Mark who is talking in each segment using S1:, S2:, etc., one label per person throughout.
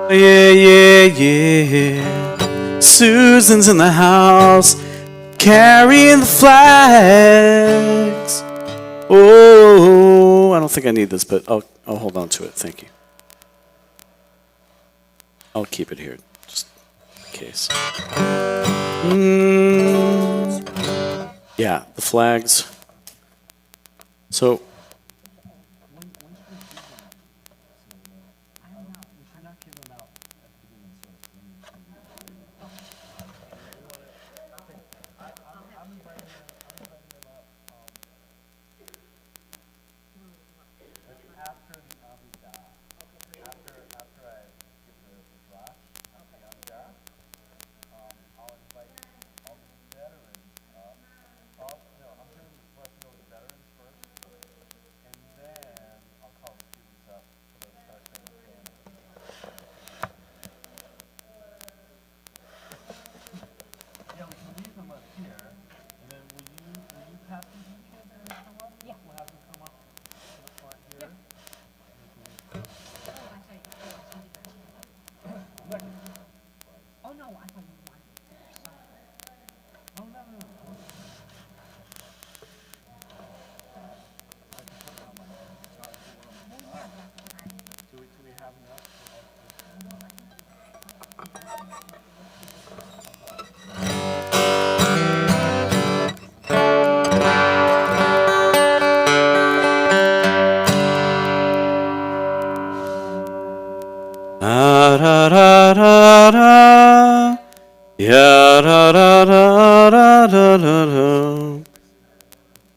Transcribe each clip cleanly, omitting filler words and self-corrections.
S1: Yeah, yeah, yeah. Susan's in the house, carrying the flags. Oh, I don't think I need this, but I'll hold on to it. Thank you. I'll keep it here, just in case. Yeah, the flags. So.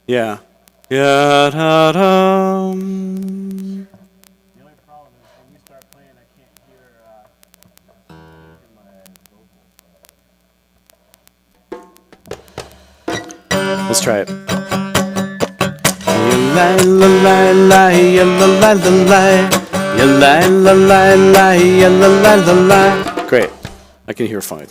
S1: Yeah. Yeah. The only problem is when you start playing, I can't hear my vocals. Let's try it. La la la la la la la la la la la. Great. I can hear fine.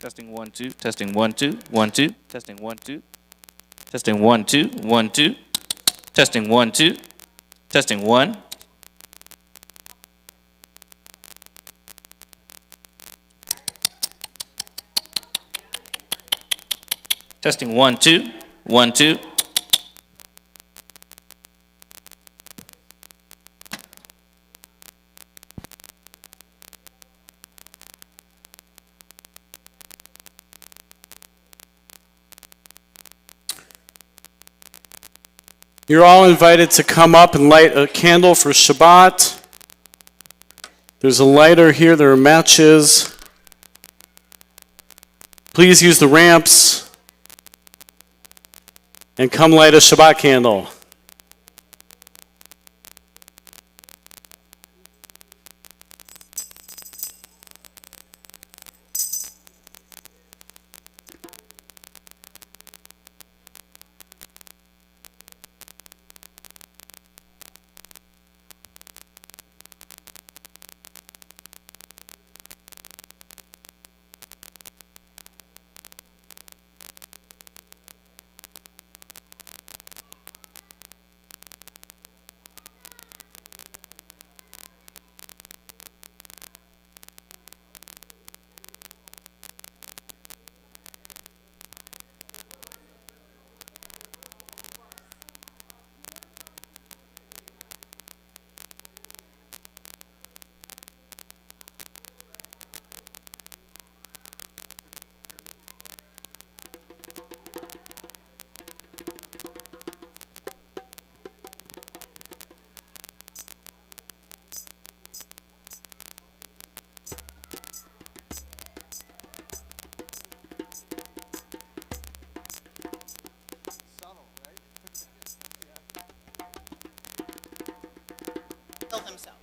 S2: Testing 1 2. Testing 1 2 1 2. Testing 1 2. Testing 1 2 1 2. Testing 1 2. Testing 1. Testing 1 2 1 2.
S1: You're all invited to come up and light a candle for Shabbat. There's a lighter here. There are matches. Please use the ramps and come light a Shabbat candle.
S3: Himself.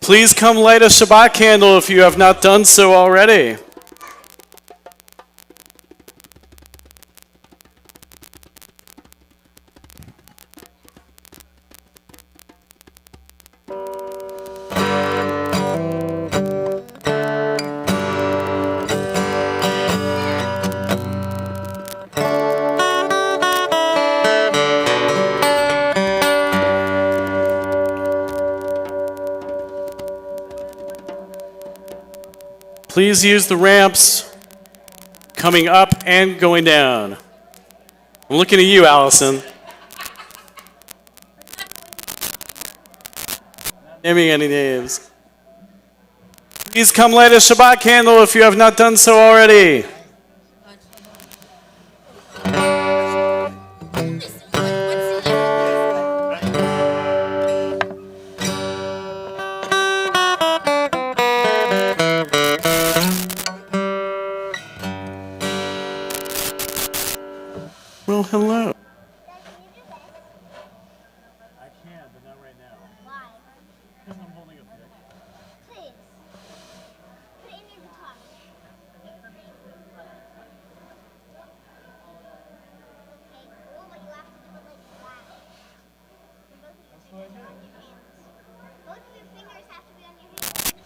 S1: Please come light a Shabbat candle if you have not done so already. Please use the ramps coming up and going down. I'm looking at you, Allison. Naming any names. Please come light a Shabbat candle if you have not done so already. Well, hello. I can, but not right now.
S4: Why?
S1: Because I'm holding a pic.
S4: Please. Put it in your guitar. Okay, cool, but you have to do it like that. And both of your fingers are on your hands. Both of your fingers have to be on your hands.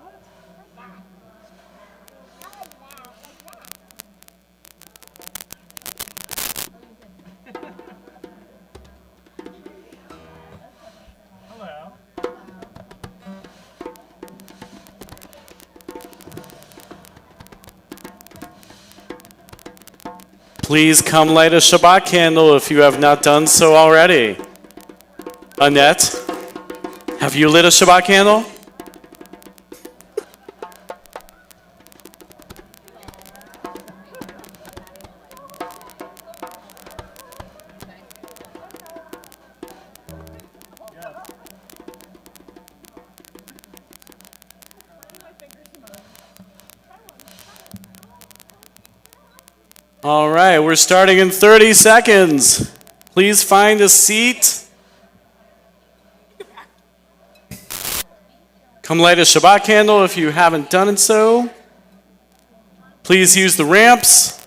S4: What? Like that. Not like that, like that.
S1: Hello. Please come light a Shabbat candle if you have not done so already. Annette, have you lit a Shabbat candle? All right, we're starting in 30 seconds. Please find a seat. Come light a Shabbat candle if you haven't done it so. Please use the ramps.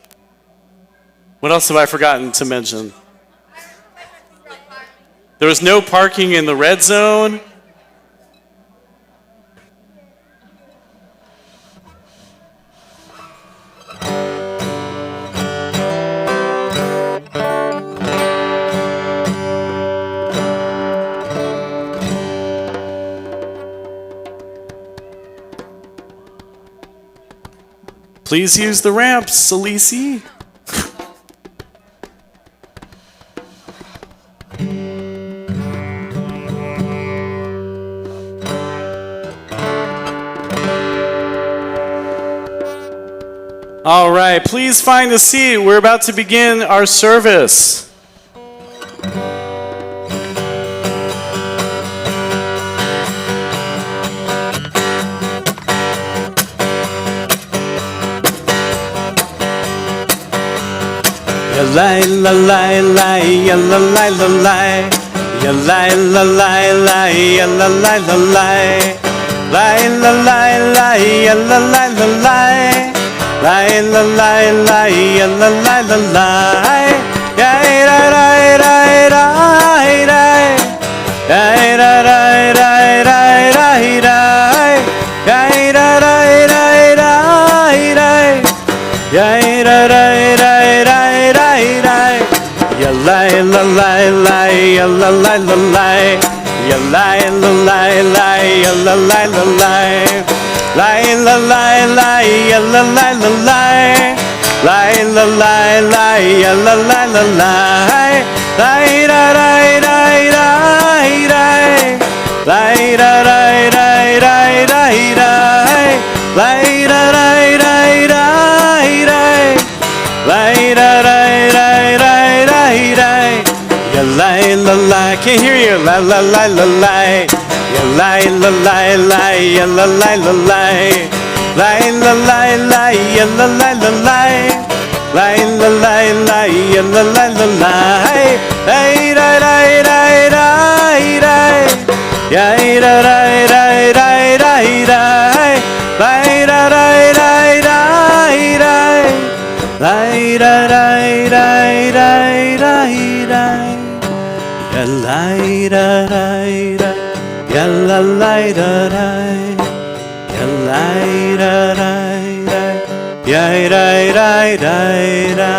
S1: What else have I forgotten to mention? There was no parking in the red zone. Please use the ramps, Salisi. All right, please find a seat. We're about to begin our service. La la la la la la la la ya la la la la la la la la la la la ya la la la la la la la ya la la la la ya ra ra ra ra ra ya ra ra ra ra ra ya ra ra ra ra ya ra ra ra ya la la la la ya la la la la ya la la la la ya la la la la ya la la la la ya la la la la ra ra ra ra ra ra ra ra la la, I can't hear you. La la la la la, ya la la la la, ya la la la la, la la la la, ya la la la la, la la la la, ya la la la la, hey ra ra ra ra ra, ya ra ra ra ra ra ra, la ra ra ra ra ra, la ra ra ra ra ra ra. Ya la da da, ya la da da, ya la da da, ya da da.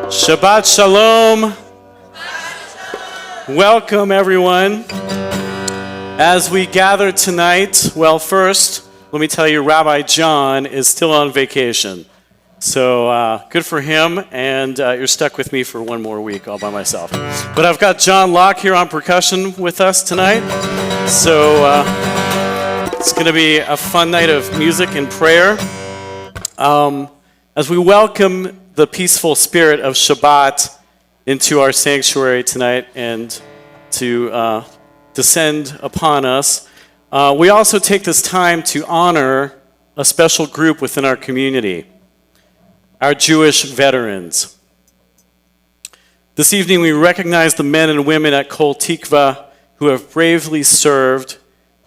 S1: Shabbat Shalom. Welcome everyone. As we gather tonight, well, first, let me tell you, Rabbi John is still on vacation. So good for him, and you're stuck with me for one more week all by myself. But I've got John Locke here on percussion with us tonight. So it's going to be a fun night of music and prayer. As we welcome the peaceful spirit of Shabbat into our sanctuary tonight and to descend upon us, we also take this time to honor a special group within our community. Our Jewish veterans. This evening we recognize the men and women at Kol Tikvah who have bravely served,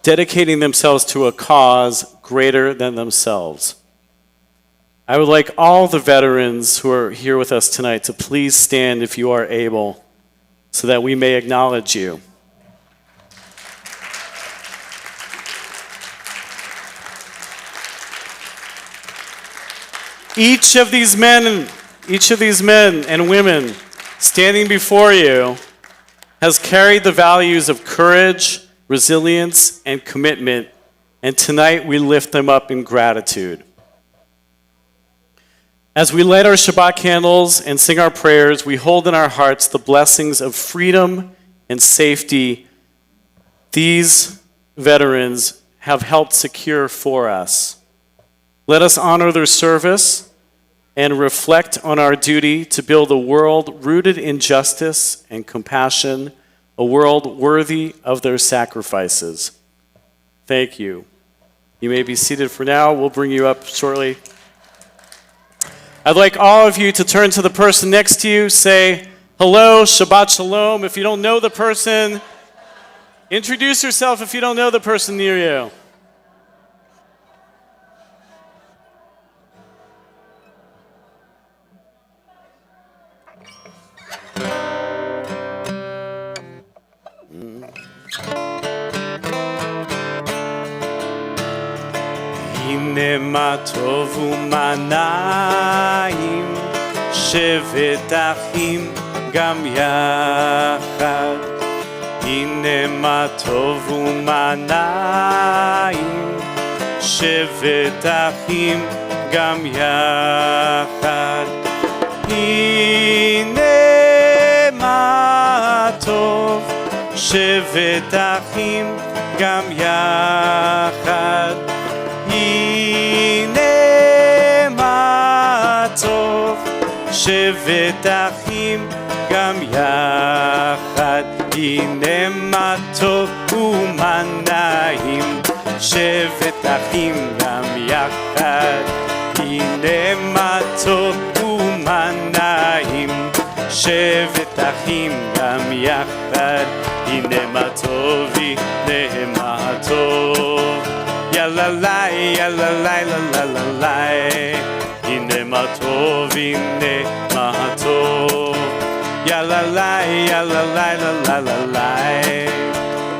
S1: dedicating themselves to a cause greater than themselves. I would like all the veterans who are here with us tonight to please stand if you are able, so that we may acknowledge you. Each of these men and women standing before you has carried the values of courage, resilience, and commitment, and tonight we lift them up in gratitude. As we light our Shabbat candles and sing our prayers, we hold in our hearts the blessings of freedom and safety these veterans have helped secure for us. Let us honor their service and reflect on our duty to build a world rooted in justice and compassion, a world worthy of their sacrifices. Thank you. You may be seated for now. We'll bring you up shortly. I'd like all of you to turn to the person next to you, say, hello, Shabbat Shalom. If you don't know the person, introduce yourself if you don't know the person near you. הנה מה טוב ומה נעים, שבת אחים גם יחד. הנה מה טוב ומה נעים, שבת אחים גם יחד. הנה מה טוב, שבת אחים גם יחד. הנה מה טוב, שבת אחים גם יחד. הנה מה טוב ומה נעים, שבת אחים גם יחד. הנה מה טוב ומה נעים, שבת אחים גם יחד. הנה מה טוב, הנה מה טוב, יאללה לי, יאללה לי, לה לה לה. הנה מה טוב, הנה מה טוב, יאללה לי, יאללה לי, לה לה לה.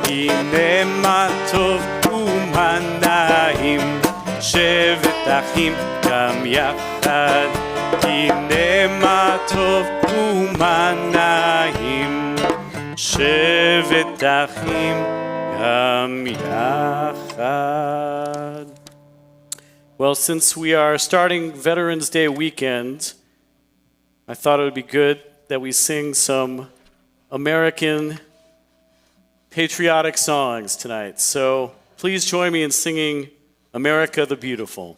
S1: הנה מה טוב ומה נעים, שבת אחים גם יחד. הנה מה טוב ומה נעים, שבת אחים גם יחד. Well, since we are starting Veterans Day weekend, I thought it would be good that we sing some American patriotic songs tonight. So please join me in singing America the Beautiful.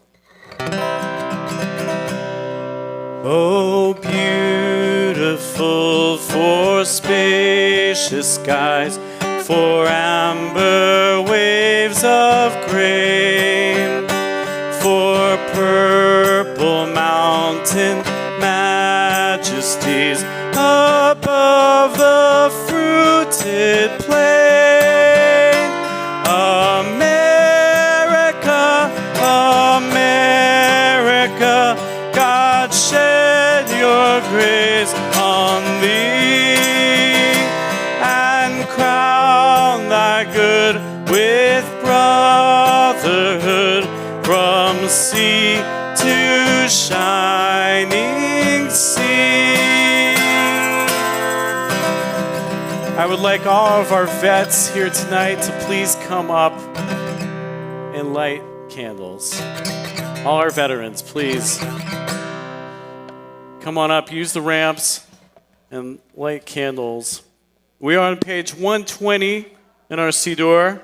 S1: Oh, beautiful for spacious skies, for amber waves of grain, for purple mountain majesties above the fruited plain. America, America, God shed your grace on thee, and crown thy good with brotherhood, from sea to shining sea. I would like all of our vets here tonight to please come up and light candles. All our veterans, please. Come on up, use the ramps, and light candles. We are on page 120 in our Siddur.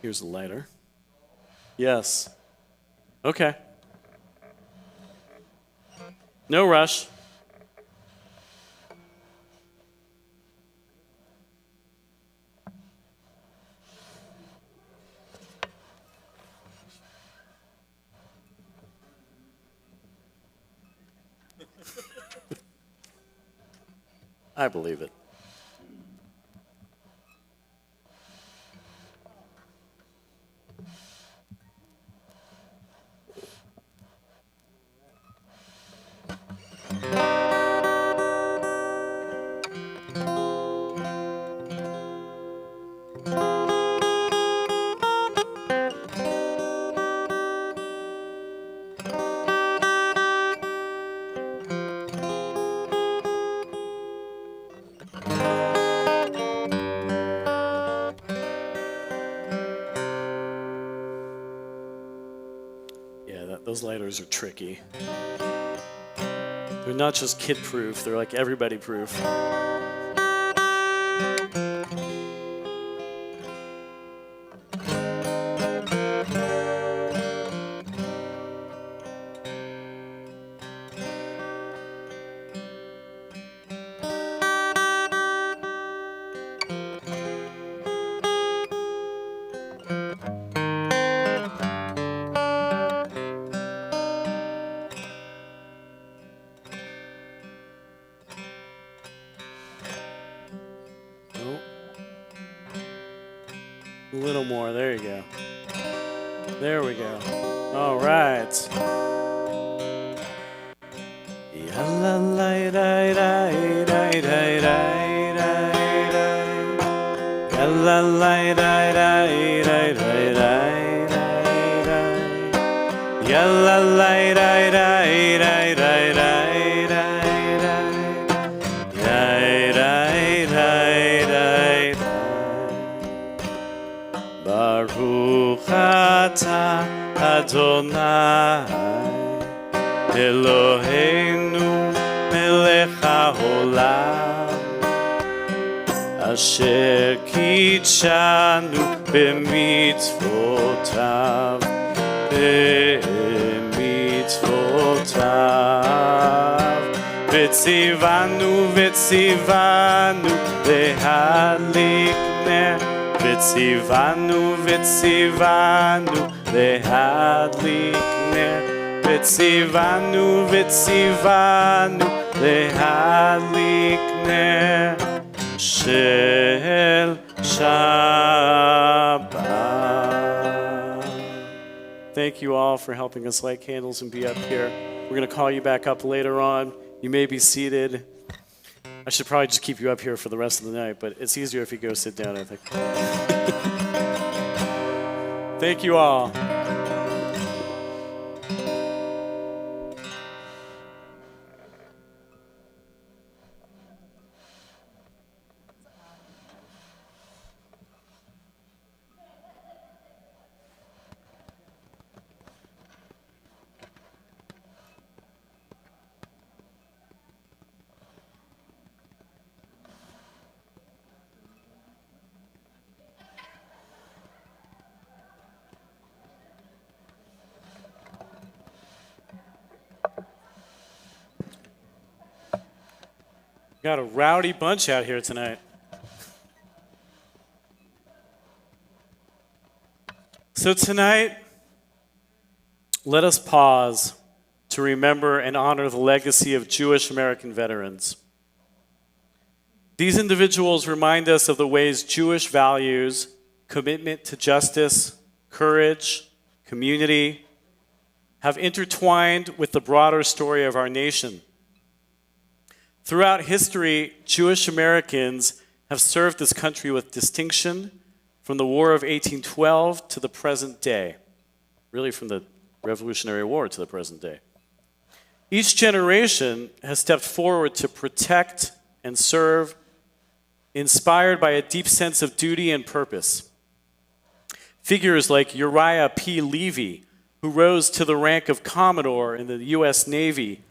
S1: Here's the lighter. Yes. Okay. No rush. I believe it. Those lighters are tricky. They're not just kid-proof, they're like everybody-proof. A little more, there you go. There we go. All right. la la la la la la la la la la la la ya la la la la la Baruch atah Adonai Eloheinu melech haolam asher kitshanu b'mitzvotav v'tzivanu lehadlik ner v'tzivanu lehadlik ner v'tzivanu lehadlik ner shel Shabbat. Thank you all for helping us light candles and be up here. We're going to call you back up later on. You may be seated. I should probably just keep you up here for the rest of the night, but it's easier if you go sit down, I think. Thank you all. Got a rowdy bunch out here tonight. So tonight, let us pause to remember and honor the legacy of Jewish American veterans. These individuals remind us of the ways Jewish values, commitment to justice, courage, community, have intertwined with the broader story of our nation. Throughout history, Jewish Americans have served this country with distinction from the War of 1812 to the present day, really from the Revolutionary War to the present day. Each generation has stepped forward to protect and serve, inspired by a deep sense of duty and purpose. Figures like Uriah P. Levy, who rose to the rank of Commodore in the U.S. Navy,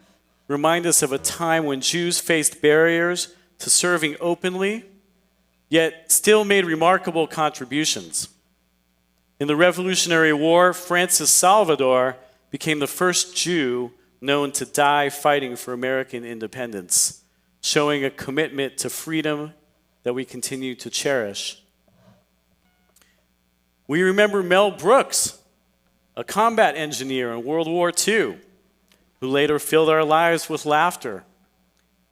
S1: remind us of a time when Jews faced barriers to serving openly, yet still made remarkable contributions. In the Revolutionary War, Francis Salvador became the first Jew known to die fighting for American independence, showing a commitment to freedom that we continue to cherish. We remember Mel Brooks, a combat engineer in World War II, who later filled our lives with laughter,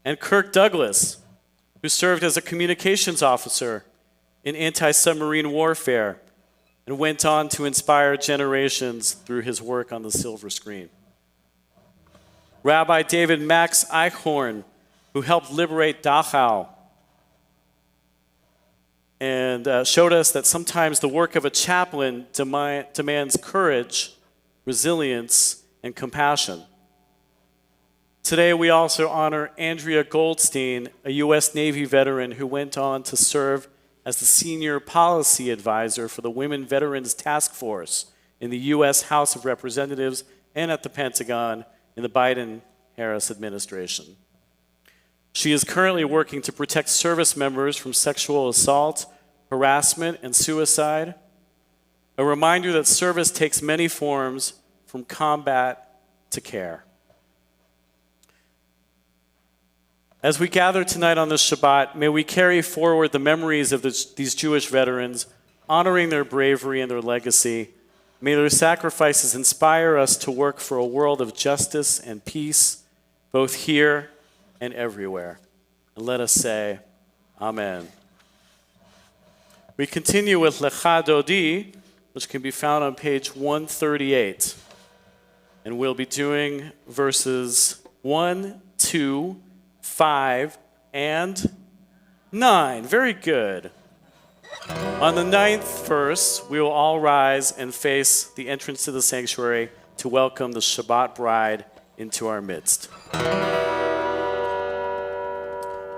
S1: and Kirk Douglas, who served as a communications officer in anti-submarine warfare and went on to inspire generations through his work on the silver screen. Rabbi David Max Eichhorn, who helped liberate Dachau and showed us that sometimes the work of a chaplain demands courage, resilience, and compassion. Today, we also honor Andrea Goldstein, a U.S. Navy veteran who went on to serve as the senior policy advisor for the Women Veterans Task Force in the U.S. House of Representatives and at the Pentagon in the Biden-Harris administration. She is currently working to protect service members from sexual assault, harassment, and suicide. A reminder that service takes many forms, from combat to care. As we gather tonight on this Shabbat, may we carry forward the memories of these Jewish veterans, honoring their bravery and their legacy. May their sacrifices inspire us to work for a world of justice and peace, both here and everywhere. And let us say, Amen. We continue with Lecha Dodi, which can be found on page 138. And we'll be doing verses 1, 2, 5, and 9. Very good. On the 9th verse, we will all rise and face the entrance to the sanctuary to welcome the Shabbat bride into our midst.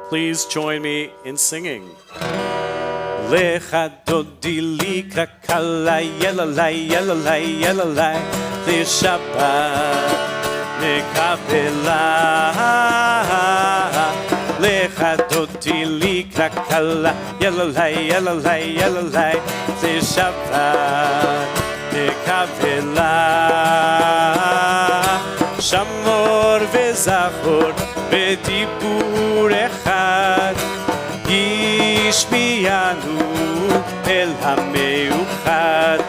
S1: Please join me in singing. Lecha dodi likra kala yelalai yelalai yelalai le Shabbat nekabela. Lecha dodi likra kala yelalai yelalai yelalai le Shabbat nekabela. Shamor vezachor bedibur echad Yishmiyanu el hameuchad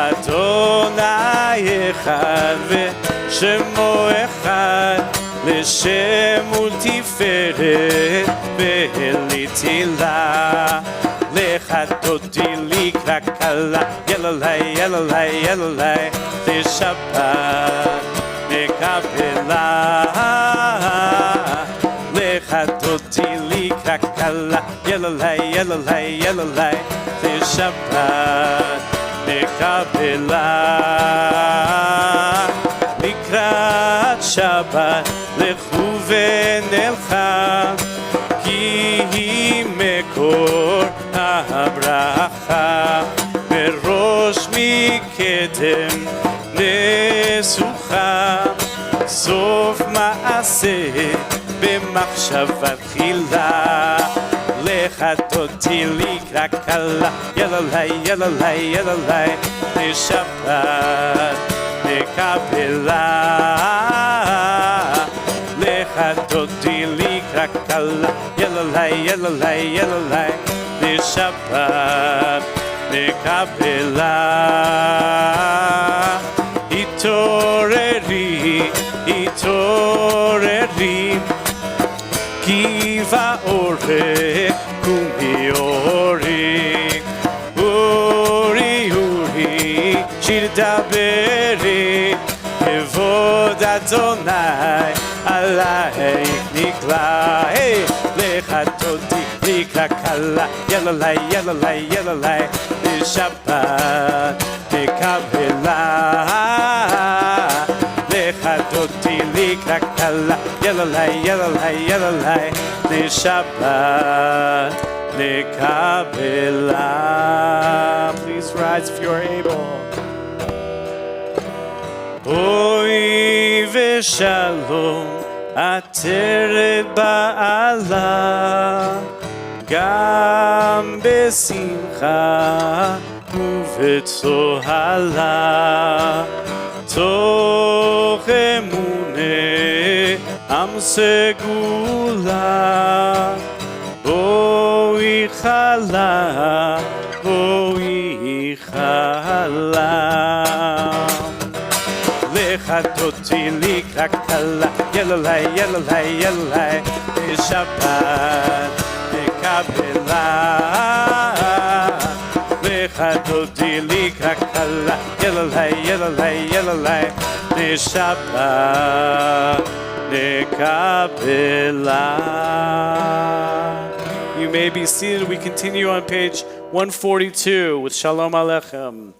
S1: Adonai echad v'shemo echad L'shem ultiferet ve'elitila Lecha dodi likra kala Yelalai, yelalai, yelalai L'shabbat nekabela Lecha dodi likra kala Yelalai, yelalai, yelalai Le Shabbat nekabela Likrat Shabbat lechu v'nelcha Ki hi mekor habracha Merosh mikedem nesucha Sof ma'aseh במחשבה תחילה לך דודי לקרא קלה יללי יללי יללי לשבת נקבלה לך דודי לקרא קלה יללי יללי יללי לשבת נקבלה התעוררי התעוררי Kiva ore kumi ori Uri uri shir daberi Kevod Adonai alayk nikla Hey lecha dodi likra kala Yelalai yelalai yelalai Shabbat nekabela Lecha dodi likra kala Yelalai, yelalai, yelalai L'Shabbat nekabela. Please rise if you are able. Oi v'shalom ateret ba'ala Gam besimcha uvetzohala Toch emuneh Am segula Boi chala Boi chala Lecha dodi likra kala Yelalai, yelalai, yelalai Shabbat nekabela Lecha dodi likra kala Yelalai, yelalai, yelalai Shabbat You may be seated. We continue on page 142 with Shalom Aleichem.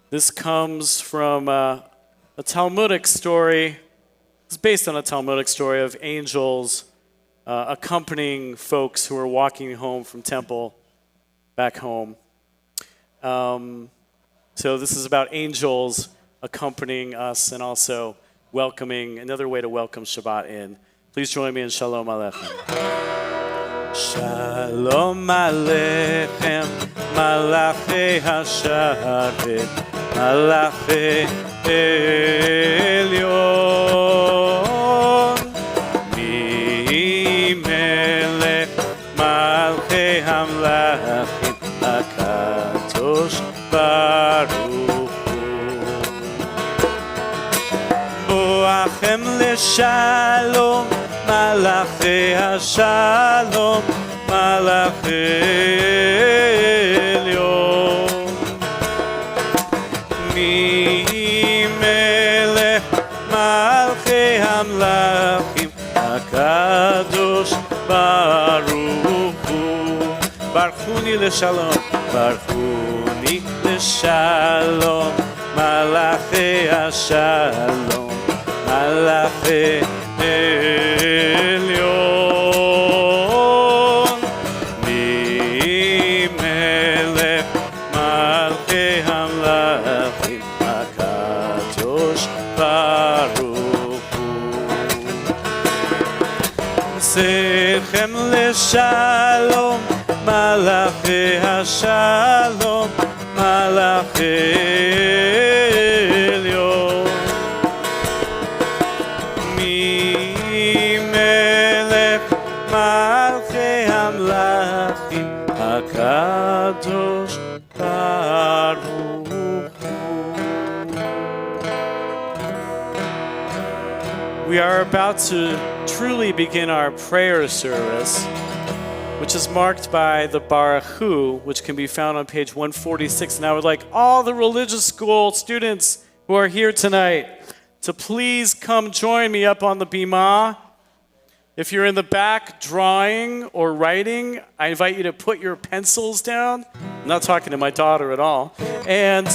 S1: This comes from a Talmudic story. It's based on a Talmudic story of angels accompanying folks who are walking home from temple back home. So this is about angels accompanying us and also welcoming, another way to welcome Shabbat in. Please join me in Shalom Aleichem. Shalom Aleichem, Malachei HaSharet, Malachei Elyon, Mi Melech Malchei HaMlachim, HaKadosh Baruch Boachem leshalom, malachei hashalom, malachei elyon. Mi melech malchei hamlachim. ברכוני לשלום, ברכוני לשלום, מלאכי השלום, מלאכי עליון, מי מלך מלכי המלכים, הקדוש ברוך הוא. שיחם לשלום, מלאכי השלום, מלאכי עליון, מי מלך מלכי המלכים, הקדוש ברוך הוא. We are about to truly begin our prayer service, which is marked by the Baruch Hu, which can be found on page 146. And I would like all the religious school students who are here tonight to please come join me up on the bima. If you're in the back drawing or writing, I invite you to put your pencils down. I'm not talking to my daughter at all. And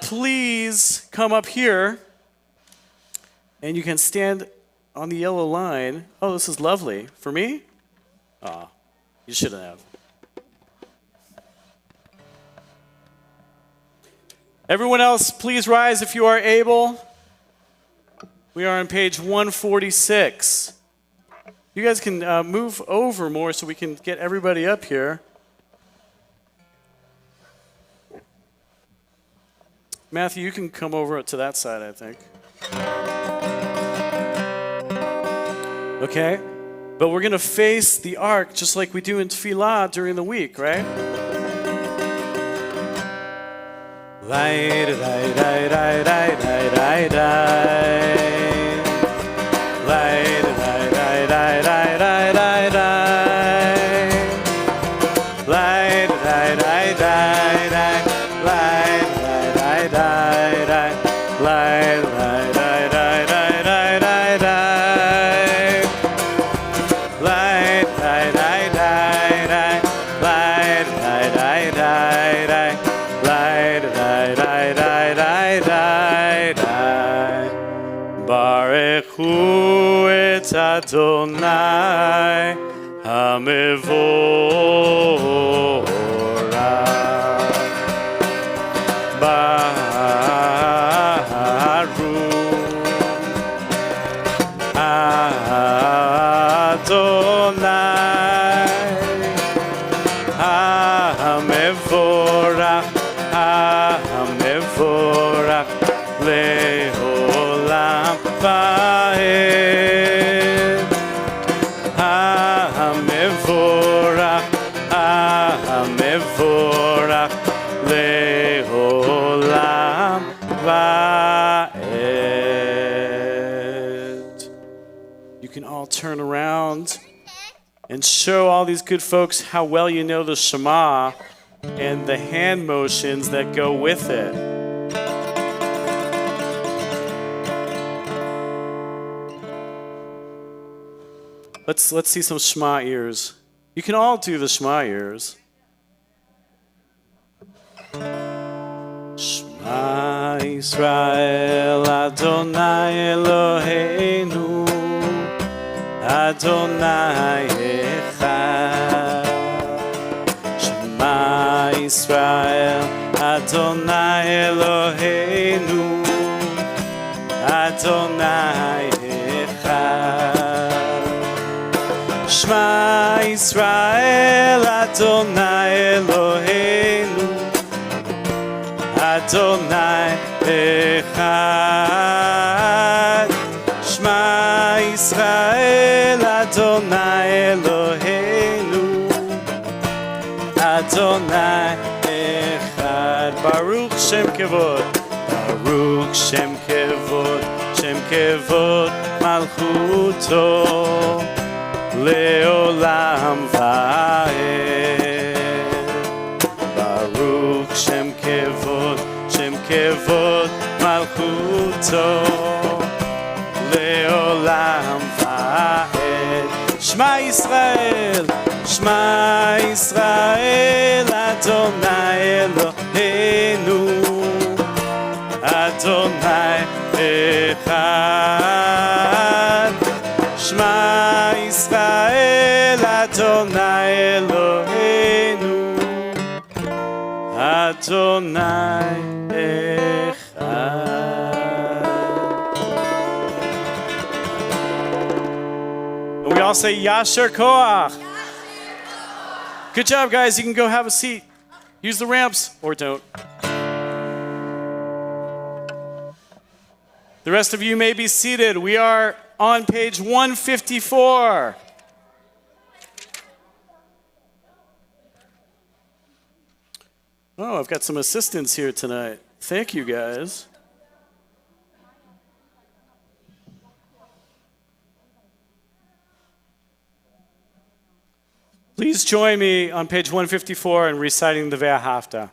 S1: please come up here, and you can stand on the yellow line. Oh, this is lovely. For me? Aw. You shouldn't have. Everyone else, please rise if you are able. We are on page 146. You guys can move over more so we can get everybody up here. Matthew, you can come over to that side, I think. Okay? But we're going to face the ark just like we do in Tefillah during the week, right? Barechu et Adonai HaMevorach, Baruch Adonai HaMevorach, HaMevorach Le'olam Va'ed, HaMevorach, HaMevorach Le'olam Va'ed. You can all turn around and show all these good folks how well you know the Shema and the hand motions that go with it. Let's see some Shema ears. You can all do the Shema ears. Shema Yisrael Adonai Eloheinu Adonai Echad. Shema Yisrael Adonai Eloheinu Adonai Echad. Shema Yisrael Adonai Eloheinu Adonai Echad. Shema Yisrael Adonai Eloheinu Adonai Echad. Baruch Shem Kevod, Baruch Shem Kevod, Shem Kevod Malchuto Le'olam Va'ed. Baruch Shem Kevod, Shem Kevod Malchuto Le'olam Va'ed. Shema Yisrael Shema Yisrael Adonai Eloheinu Adonai Echad Shema Yisrael Adonai Eloheinu Adonai Echad. And we all say Yasher Koach. Good job, guys. You can go have a seat. Use the ramps or don't. The rest of you may be seated. We are on page 154. Oh, I've got some assistants here tonight. Thank you, guys. Please join me on page 154 in reciting the Ve'ahavta.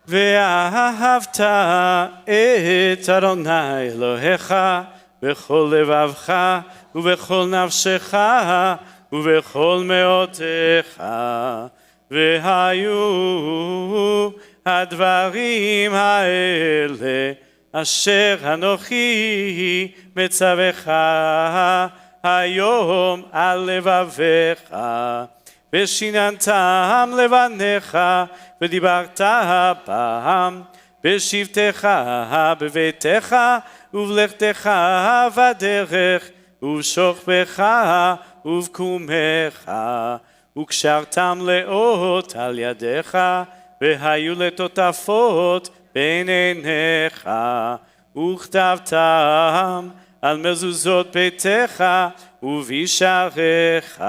S1: Ve'ahavta et Adonai Elohecha b'chol levavcha u'b'chol nafshecha u'b'chol me'otecha ve'hayu הדברים האלה אשר אנוכי מצווך היום על לבביך ושיננתם לבניך ודיברת בם בשבתך בביתך ובלכתך בדרך ובשוכבך ובקומך וקשרתם לאות על ידיך והיו לטוטפות בין עיניך וכתבתם על מזוזות ביתך ובשעריך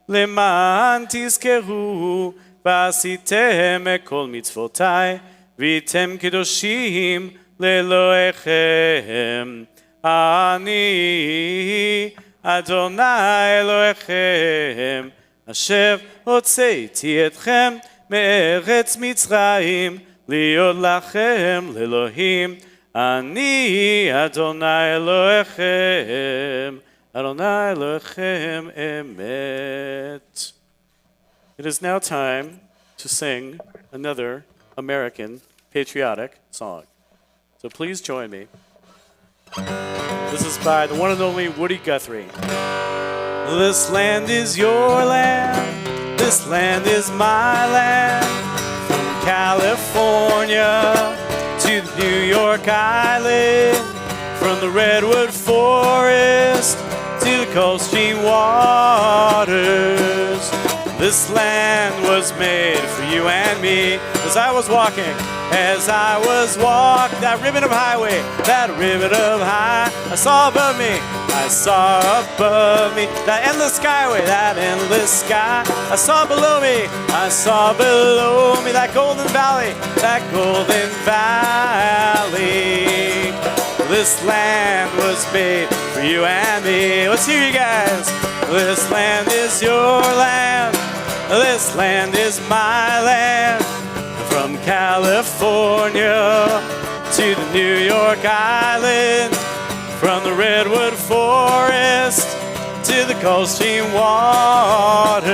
S1: למען תזכרו ועשיתם כל מצוותיי והייתם קדושים לאלוהיכם אני אדוני אלוהיכם אשר הוצאתי אתכם מארץ מצרים להיות לכם לאלוהים אני אדוני אלוהיכם Adonai Elohim Emet. It is now time to sing another American patriotic song. So please join me. This is by the one and only Woody Guthrie. This land is your land. This land is my land. From California to the New York Island. From the redwood forest to the cold stream waters. This land was made for you and me. As I was walking that ribbon of highway, that ribbon of high, I saw above me that endless skyway, that endless sky. I saw below me that golden valley, This land was made for you and me. Let's hear you guys. This land is your land. This land is my land. From California to the New York Island. From the redwood forest to the cold stream waters.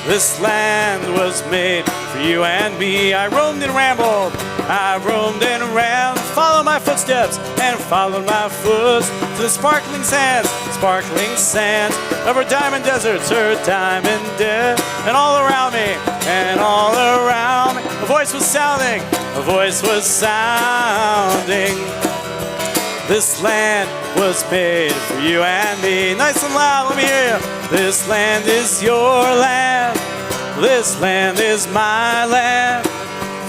S1: This land was made for you and me. I roamed and rambled. I roamed and ran, followed my footsteps and followed my foot to the sparkling sands of her diamond deserts, her diamond dead. And all around me, a voice was sounding. This land was made for you and me. Nice and loud, let me hear you. This land is your land. This land is my land.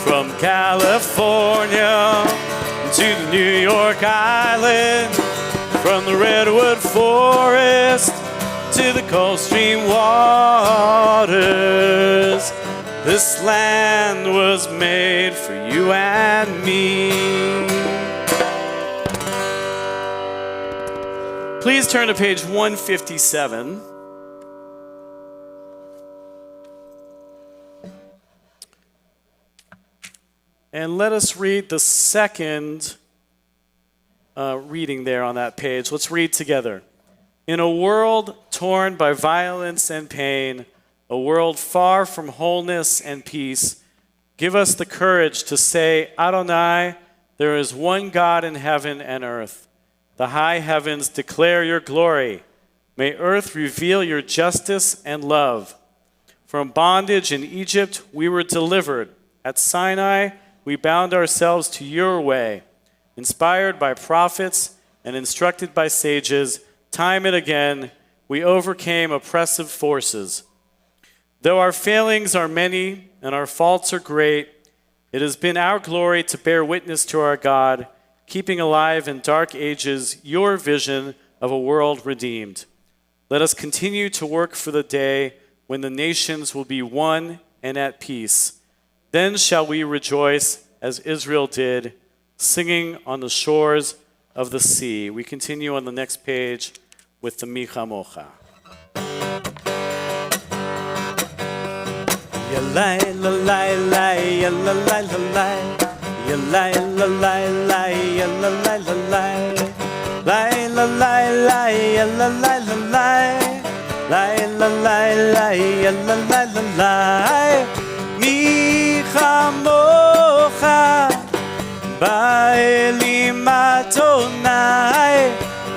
S1: From California to the New York Island, from the redwood forest to the cold stream waters, this land was made for you and me. Please turn to page 157. And let us read the second reading there on that page. Let's read together. In a world torn by violence and pain, a world far from wholeness and peace, give us the courage to say, Adonai, there is one God in heaven and earth. The high heavens declare your glory. May earth reveal your justice and love. From bondage in Egypt we were delivered. At Sinai we bound ourselves to your way. Inspired by prophets and instructed by sages, time and again we overcame oppressive forces. Though our failings are many and our faults are great, it has been our glory to bear witness to our God, keeping alive in dark ages your vision of a world redeemed. Let us continue to work for the day when the nations will be one and at peace. Then shall we rejoice as Israel did, singing on the shores of the sea. We continue on the next page with the Mi Chamocha. Yalai lalai lai, yalalai lalai, yalai lalai lai, yalalai lalai, lai lalai lai, yalalai lalai, lai lalai lai, yalalai lalai. Mi chamocha ba'elim Adonai,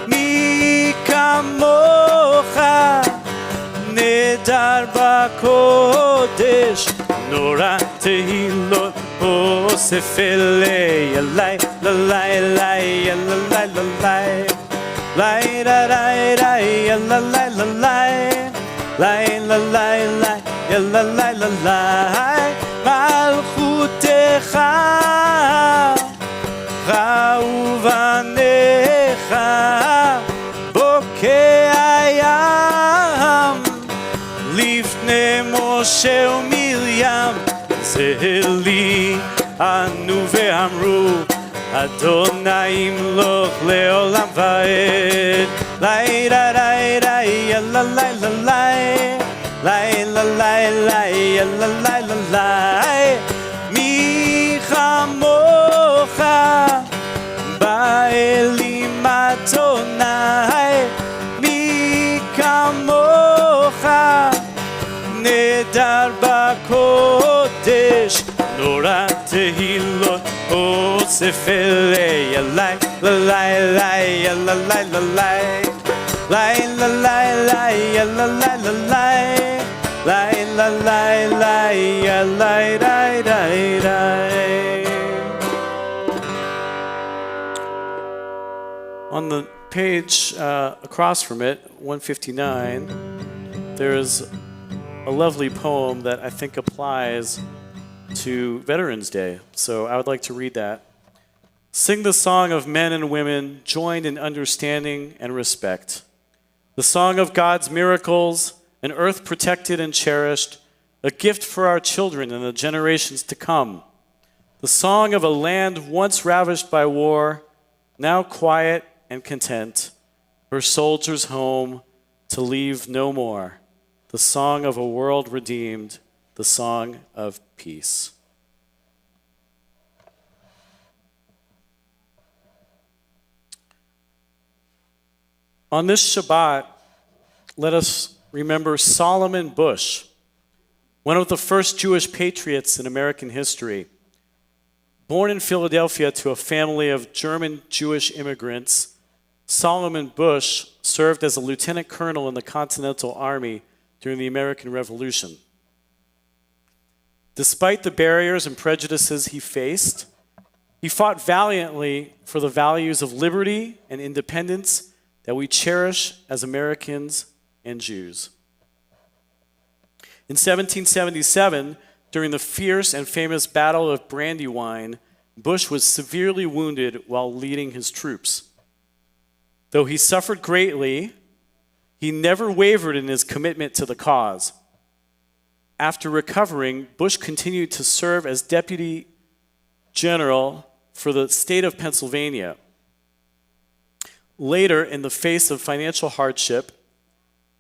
S1: mi kamocha נדר בקודש, נורא תהילות אוסף אלי, אלי, ללי, אלי, אלי, ללי, לי, לי, לי, אלי, ללי, לי, אלי, ללי, מלכותך, ראו בניך, בוקע ים, לפני משה ומרים, זה לי ענו ואמרו, אדוני ימלוך לעולם ועד. לי לה לי לי לה לי לי לי לה לי מי כמוך באלים אדוני, מי כמוך נדר בקודש, נורא תהילות אוסף אלי, אלי, אלי, אלי, אלי, אלי, אלי, On the page across from it, 159, there is a lovely poem that I think applies to Veterans Day. So I would like to read that. Sing the song of men and women joined in understanding and respect. The song of God's miracles, an earth protected and cherished, a gift for our children and the generations to come. The song of a land once ravished by war, now quiet and content, her soldiers home to leave no more. The song of a world redeemed, the song of peace. On this Shabbat, let us remember Solomon Bush, one of the first Jewish patriots in American history. Born in Philadelphia to a family of German Jewish immigrants, Solomon Bush served as a lieutenant colonel in the Continental Army during the American Revolution. Despite the barriers and prejudices he faced, he fought valiantly for the values of liberty and independence that we cherish as Americans and Jews. In 1777, during the fierce and famous Battle of Brandywine, Bush was severely wounded while leading his troops. Though he suffered greatly, he never wavered in his commitment to the cause. After recovering, Bush continued to serve as deputy general for the state of Pennsylvania. Later, in the face of financial hardship,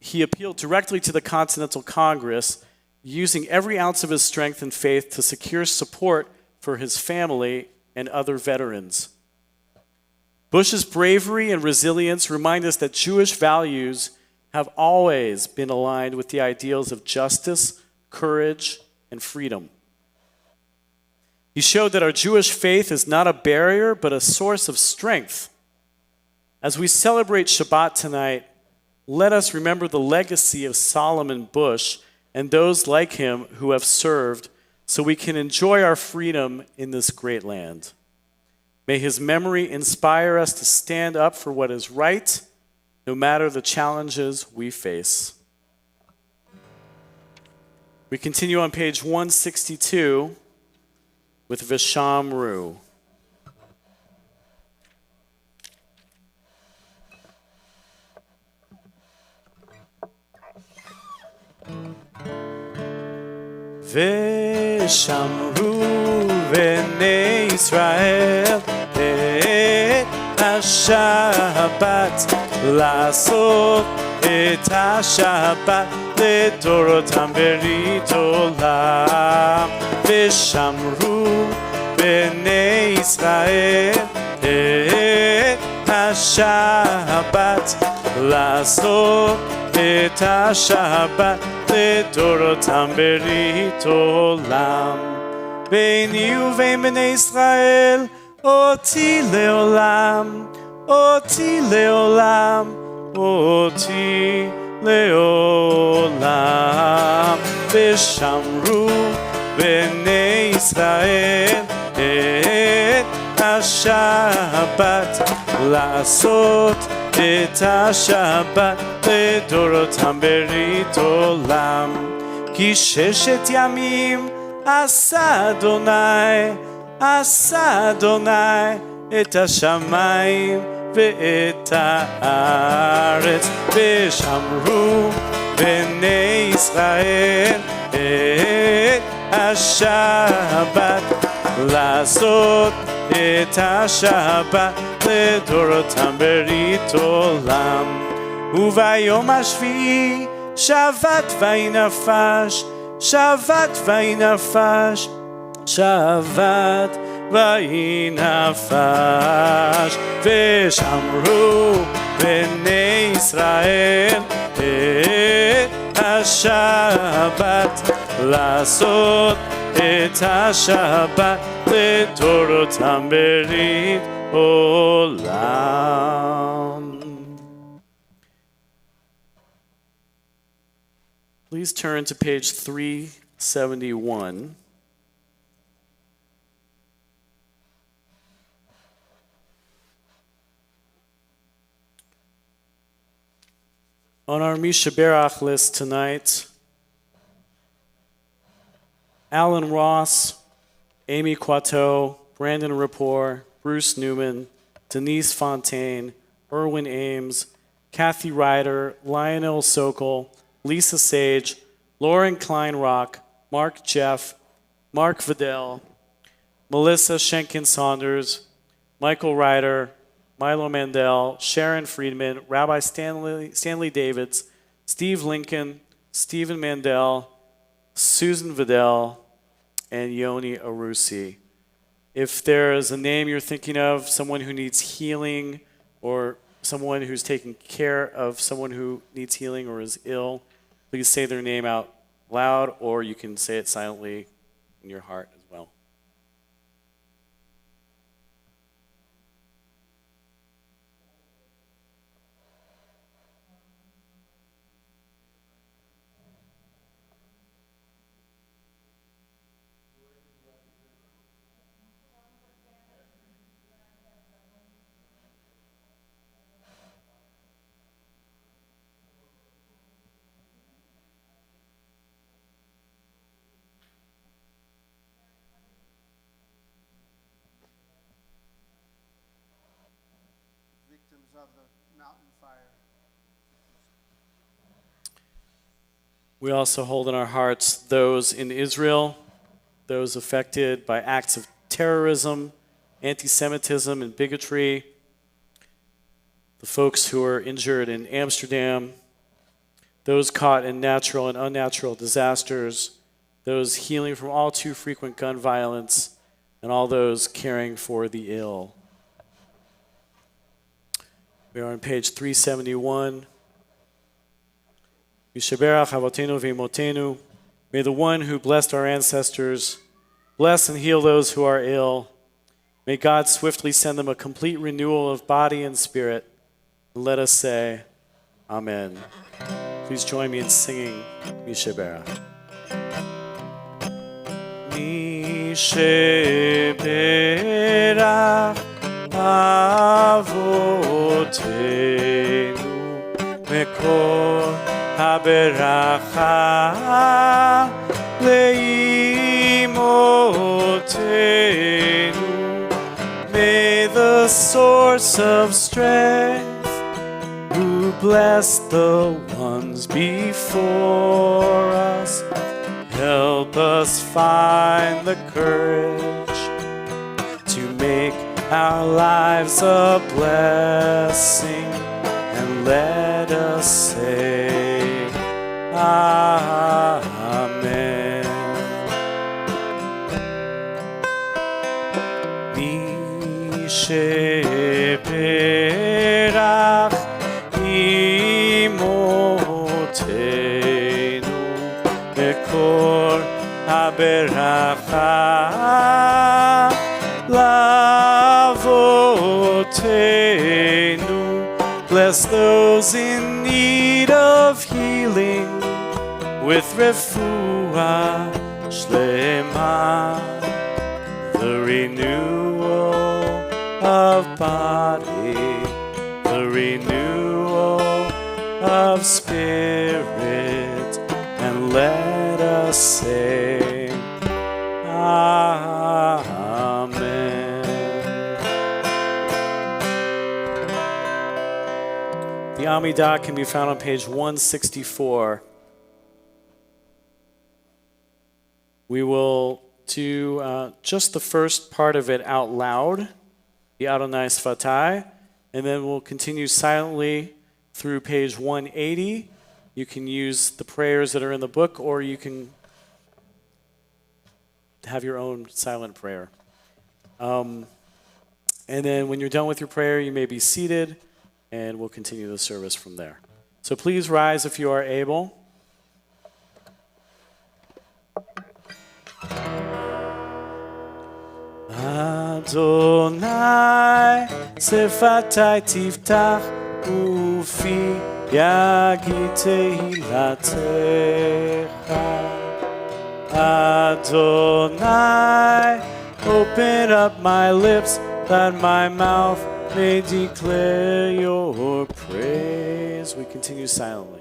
S1: he appealed directly to the Continental Congress, using every ounce of his strength and faith to secure support for his family and other veterans. Bush's bravery and resilience remind us that Jewish values have always been aligned with the ideals of justice, courage, and freedom. He showed that our Jewish faith is not a barrier, but a source of strength. As we celebrate Shabbat tonight, let us remember the legacy of Solomon Bush and those like him who have served so we can enjoy our freedom in this great land. May his memory inspire us to stand up for what is right, no matter the challenges we face. We continue on page 162 with Vishamru.
S3: ושמרו בני ישראל את השבת, לעשות את השבת לדורותם ברית עולם. ושמרו בני ישראל את השבת, לעשות את השבת לדורותם ברית עולם. ביני ובין בני ישראל אותי לעולם, אותי לעולם, אותי לעולם. ושמרו בני ישראל את השבת, לעשות את השבת לדורותם ברית עולם. כי 6 ימים עשה אדוני, עשה אדוני את השמיים ואת הארץ. ושמרו בני ישראל את השבת, לעשות את השבת לדורותם ברית עולם. וביום השביעי שבת ויהי נפש, שבת ויהי נפש, שבת ויהי נפש. ושמרו בני ישראל את השבת, לעשות את השבת לדורותם ברית עולם.
S1: Please turn to page 371. On our Misha Berach list tonight, Alan Ross, Amy Coiteau, Brandon Rapport, Bruce Newman, Denise Fontaine, Erwin Ames, Kathy Ryder, Lionel Sokol, Lisa Sage, Lauren Kleinrock, Mark Jeff, Mark Vidal, Melissa Schenkin-Saunders, Michael Ryder, Milo Mandel, Sharon Friedman, Rabbi Stanley Davids, Steve Lincoln, Stephen Mandel, Susan Vidal, and Yoni Arusi. If there is a name you're thinking of, someone who needs healing, or someone who's taking care of someone who needs healing or is ill, please say their name out loud, or you can say it silently in your heart as well.
S5: Of the mountain fire.
S1: We also hold in our hearts those in Israel, those affected by acts of terrorism, anti-Semitism, and bigotry, the folks who are injured in Amsterdam, those caught in natural and unnatural disasters, those healing from all too frequent gun violence, and all those caring for the ill.
S3: We are on page 371. Yishaberach Avotenu V'Imotenu. May the one who blessed our ancestors bless and heal those who are ill. May God swiftly send them a complete renewal of body and spirit. And let us say, Amen. Please join me in singing Yishaberach. Yishaberach Avotenu Mekor HaBeracha Leimotenu. May the source of strength who blessed the ones before us help us find the courage to make our lives a blessing, and let us say, Amen. Yishaberach Imotenu Mekor HaBeracha Lavotenu. Bless those in need of healing with refuah shlema, the renewal of body, the renewal of spirit, and let us say, Amen. The Amidah can be found on page 164. We will do just the first part of it out loud, the Adonai Sfatai, and then we'll continue silently through page 180. You can use the prayers that are in the book, or you can have your own silent prayer. And then when you're done with your prayer, you may be seated, and we'll continue the service from there. So please rise if you are able. Adonai Sefatai Tiftach Ufi Yagi Tehilatecha. Adonai, open up my lips that my mouth may declare your praise. We continue silently.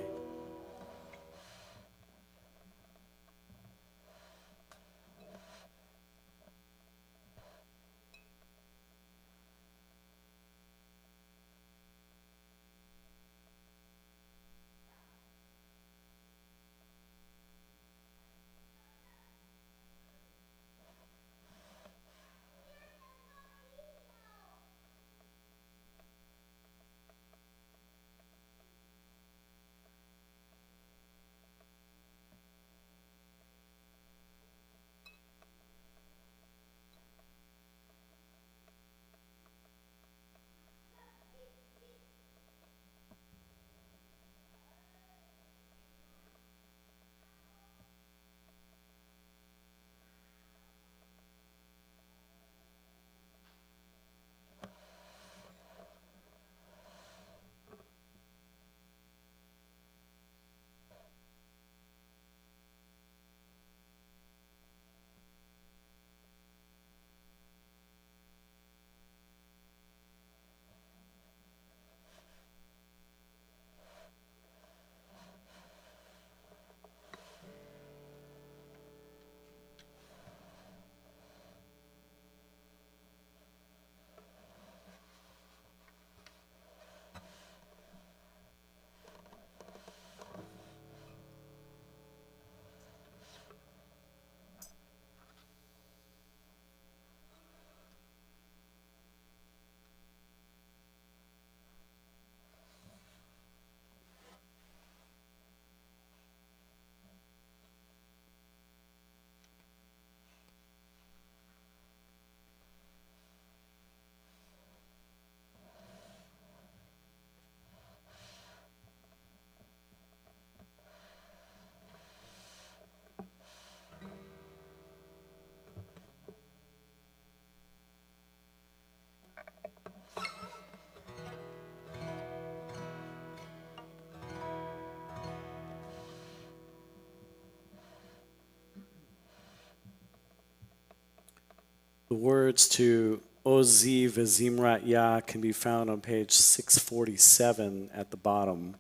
S3: The words to Ozi V'Zimrat Yah can be found on page 647 at the bottom.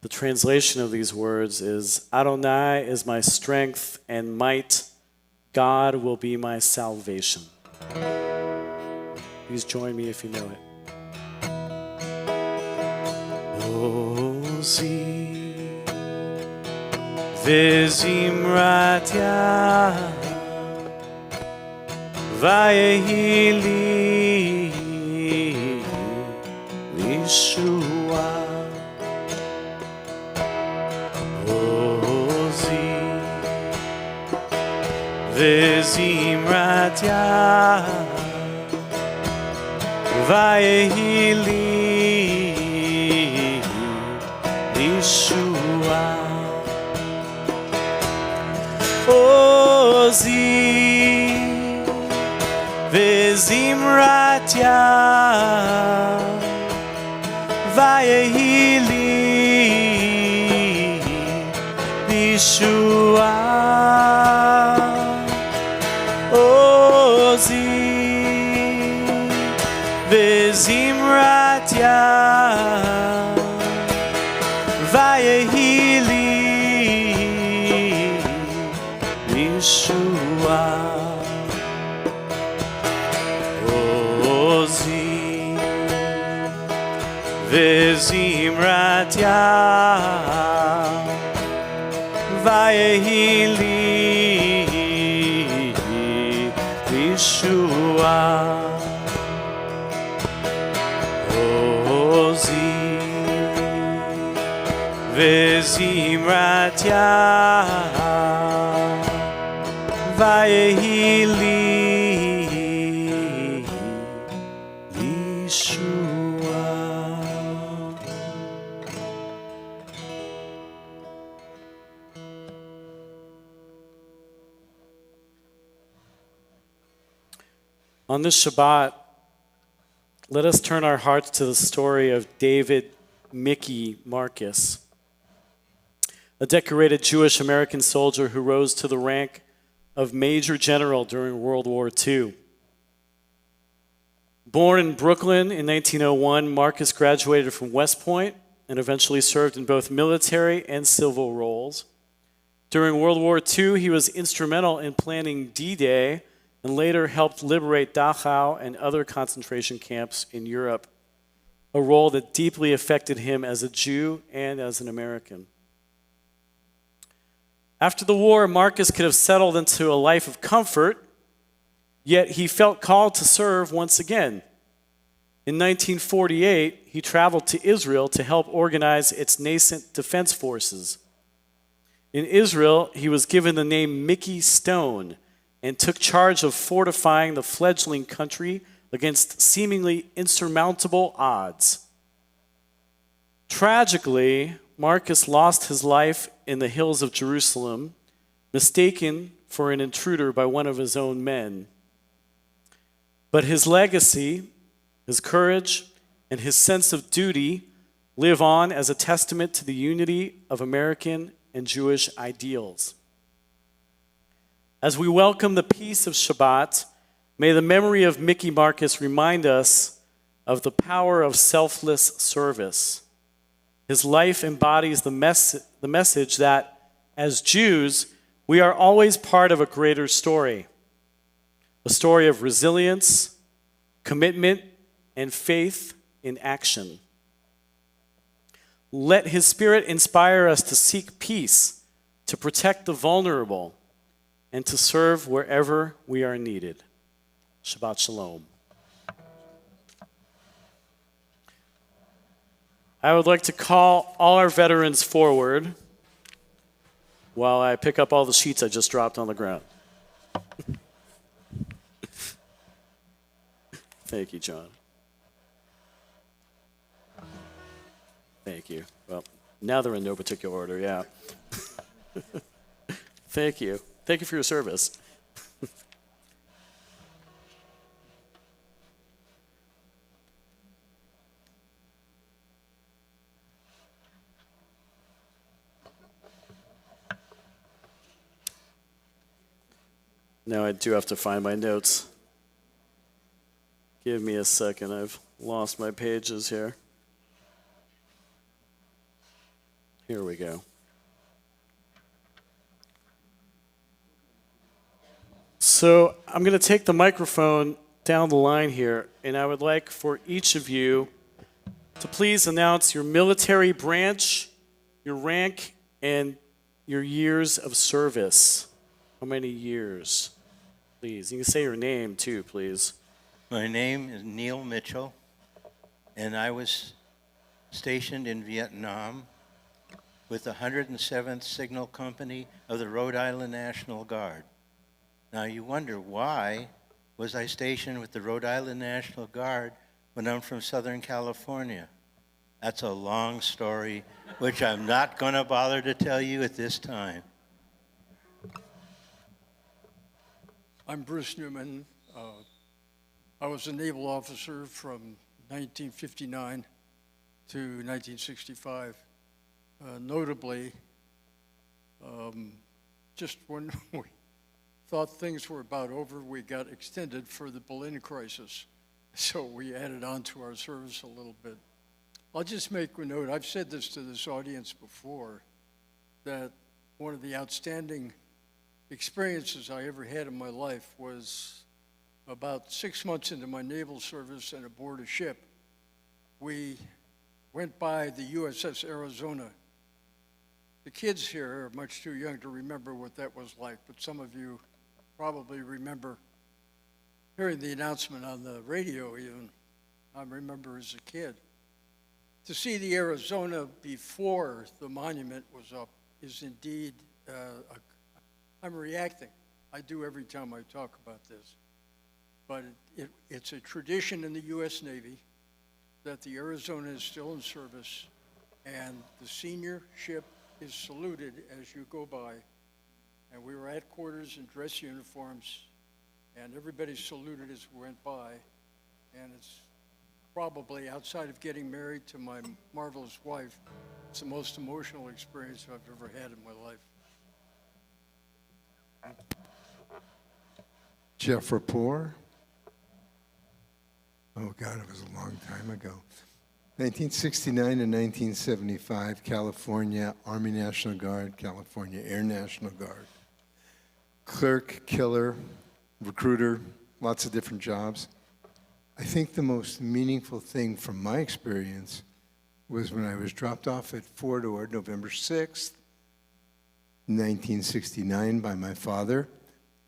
S3: The translation of these words is, Adonai is my strength and might. God will be my salvation. Please join me if you know it. Ozi V'Zimrat Yah Vayehi li Yeshua Ozi V'Zimrat Yah Vayehi li Yeshua Ozi V'Zimrat Yah Vayehi li Yeshua Ozi V'Zimrat Yah Vayehi li Yeshua Ozi V'Zimrat Yah Vayehi li Yeshua Ozi V'Zimrat Yah Vayehi li Yeshua. On this Shabbat, let us turn our hearts to the story of David Mickey Marcus, a decorated Jewish American soldier who rose to the rank of Major General during World War II. Born in Brooklyn in 1901, Marcus graduated from West Point and eventually served in both military and civil roles. During World War II, he was instrumental in planning D-Day and later helped liberate Dachau and other concentration camps in Europe, a role that deeply affected him as a Jew and as an American. After the war, Marcus could have settled into a life of comfort, yet he felt called to serve once again. In 1948, he traveled to Israel to help organize its nascent defense forces. In Israel, he was given the name Mickey Stone and took charge of fortifying the fledgling country against seemingly insurmountable odds. Tragically, Marcus lost his life in the hills of Jerusalem, mistaken for an intruder by one of his own men. But his legacy, his courage, and his sense of duty live on as a testament to the unity of American and Jewish ideals. As we welcome the peace of Shabbat, may the memory of Mickey Marcus remind us of the power of selfless service. His life embodies the message that, as Jews, we are always part of a greater story, a story of resilience, commitment, and faith in action. Let his spirit inspire us to seek peace, to protect the vulnerable, and to serve wherever we are needed. Shabbat Shalom. I would like to call all our veterans forward while I pick up all the sheets I just dropped on the ground. Thank you, John. Thank you. Well, now they're in no particular order, yeah. Thank you. Thank you for your service. Now I do have to find my notes. Give me a second. I've lost my pages here. Here we go. So I'm going to take the microphone down the line here, and I would like for each of you to please announce your military branch, your rank, and your years of service. How many years? Please. You can say your name too, please.
S6: My name is Neil Mitchell, and I was stationed in Vietnam with the 107th Signal Company of the Rhode Island National Guard. Now you wonder, why was I stationed with the Rhode Island National Guard when I'm from Southern California? That's a long story, which I'm not going to bother to tell you at this time.
S7: I'm Bruce Newman. I was a naval officer from 1959 to 1965. Notably, just when we thought things were about over, we got extended for the Berlin crisis. So we added on to our service a little bit. I'll just make a note. I've said this to this audience before, that one of the outstanding experiences I ever had in my life was about 6 months into my naval service and aboard a ship. We went by the USS Arizona. The kids here are much too young to remember what that was like, but some of you probably remember hearing the announcement on the radio even. I remember as a kid. To see the Arizona before the monument was up is indeed, I'm reacting. I do every time I talk about this. But it's a tradition in the U.S. Navy that the Arizona is still in service, and the senior ship is saluted as you go by. And we were at quarters in dress uniforms, and everybody saluted as we went by. And it's probably, outside of getting married to my marvelous wife, it's the most emotional experience I've ever had in my life.
S8: Jeff Rapport. Oh, God, it was a long time ago. 1969 to 1975, California Army National Guard, California Air National Guard. Clerk, killer, recruiter, lots of different jobs. I think the most meaningful thing from my experience was when I was dropped off at Fort Ord, November 6th, 1969, by my father,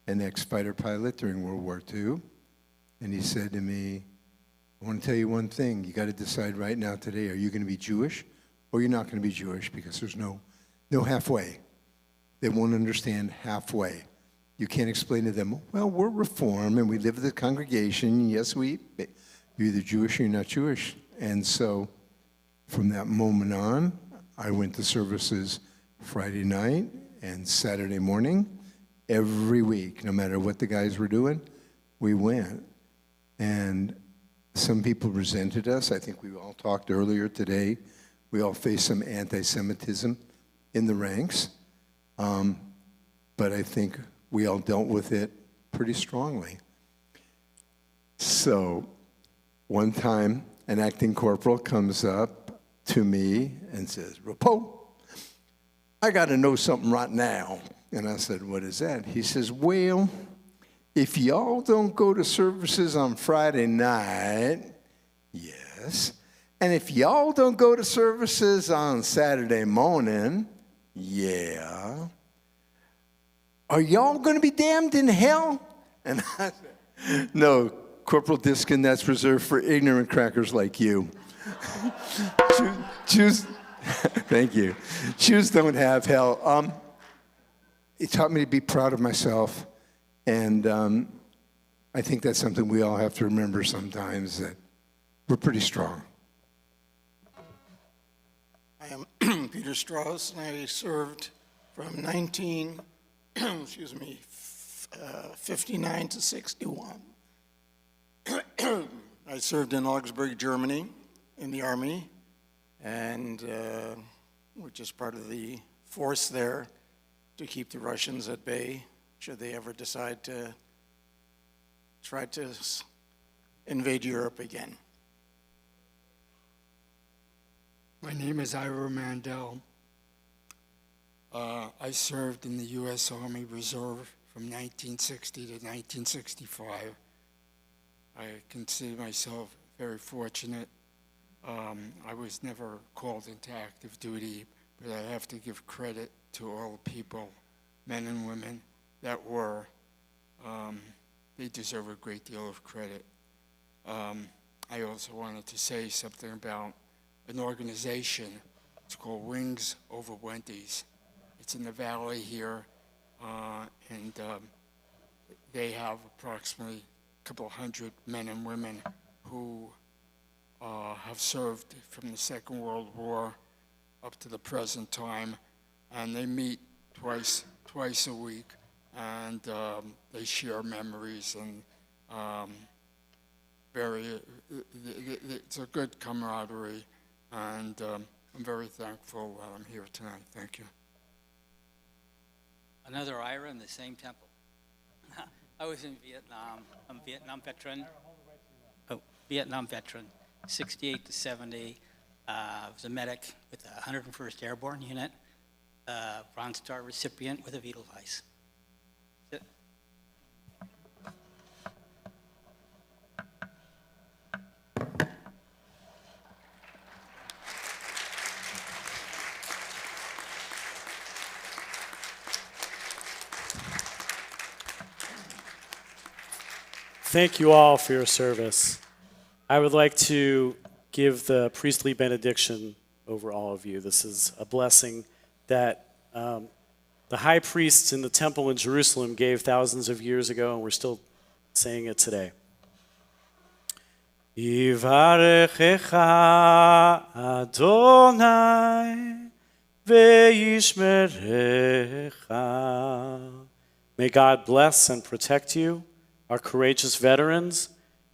S8: an ex-fighter pilot during World War II. And he said to me, I want to tell you one thing. You got to decide right now today, are you going to be Jewish or you're not going to be Jewish? Because there's no halfway. They won't understand halfway. You can't explain to them, well, we're Reform and we live in the congregation. Yes, you're either Jewish or you're not Jewish. And so from that moment on, I went to services Friday night and Saturday morning every week. No matter what the guys were doing, we went. And some people resented us. I think we all talked earlier today. We all faced some anti-Semitism in the ranks. But I think we all dealt with it pretty strongly. So one time, an acting corporal comes up to me and says, Rapo, I got to know something right now. And I said, what is that? He says, well, if y'all don't go to services on Friday night, yes. And if y'all don't go to services on Saturday morning, yeah. Are y'all going to be damned in hell? And I said, no, Corporal Diskin, that's reserved for ignorant crackers like you. Jews, thank you. Jews don't have hell. It taught me to be proud of myself. And I think that's something we all have to remember sometimes, that we're pretty strong.
S5: I am Peter Strauss, and I served from 59 to 61. I served in Augsburg, Germany, in the Army, and which is part of the force there to keep the Russians at bay should they ever decide to try to invade Europe again.
S9: My name is Ira Mandel. I served in the U.S. Army Reserve from 1960 to 1965. I consider myself very fortunate. I was never called into active duty, but I have to give credit to all the people, men and women, that were. They deserve a great deal of credit. I also wanted to say something about an organization. It's called Wings Over Wendy's. It's in the valley here, and they have approximately a couple hundred men and women who have served from the Second World War up to the present time, and they meet twice a week, and they share memories, and it's a good camaraderie, and I'm very thankful that I'm here tonight. Thank you.
S10: Another Ira in the same temple. I was in Vietnam. I'm a Vietnam veteran. Vietnam veteran, 68 to 70. I was a medic with the 101st Airborne Unit, Bronze Star recipient with a Edelweiss. That's it.
S3: Thank you all for your service. I would like to give the priestly benediction over all of you. This is a blessing that the high priests in the temple in Jerusalem gave thousands of years ago, and we're still saying it today. Yivarechecha Adonai ve'yishmerecha. May God bless and protect you, our courageous veterans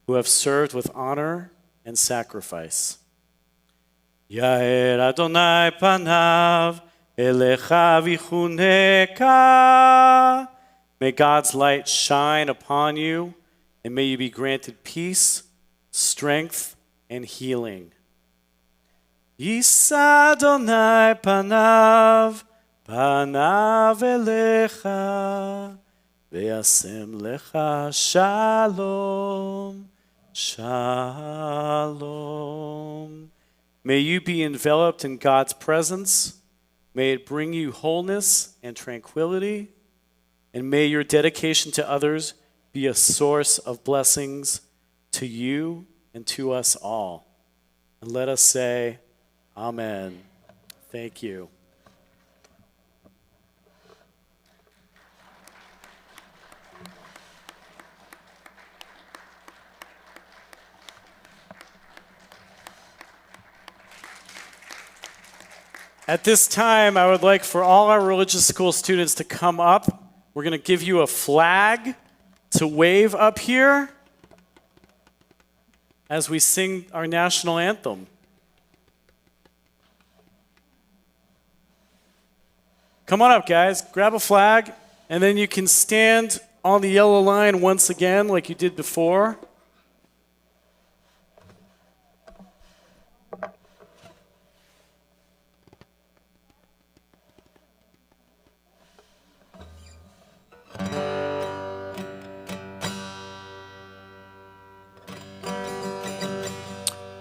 S3: who have served with honor and sacrifice. Yair Adonai panav elecha vichuneka. May God's light shine upon you, and may you be granted peace, strength, and healing. Yisa Adonai panav elecha. Ve'asem lecha shalom, shalom. May you be enveloped in God's presence. May it bring you wholeness and tranquility. And may your dedication to others be a source of blessings to you and to us all. And let us say, Amen. Thank you. At this time, I would like for all our religious school students to come up. We're going to give you a flag to wave up here as we sing our national anthem. Come on up, guys. Grab a flag, and then you can stand on the yellow line once again like you did before.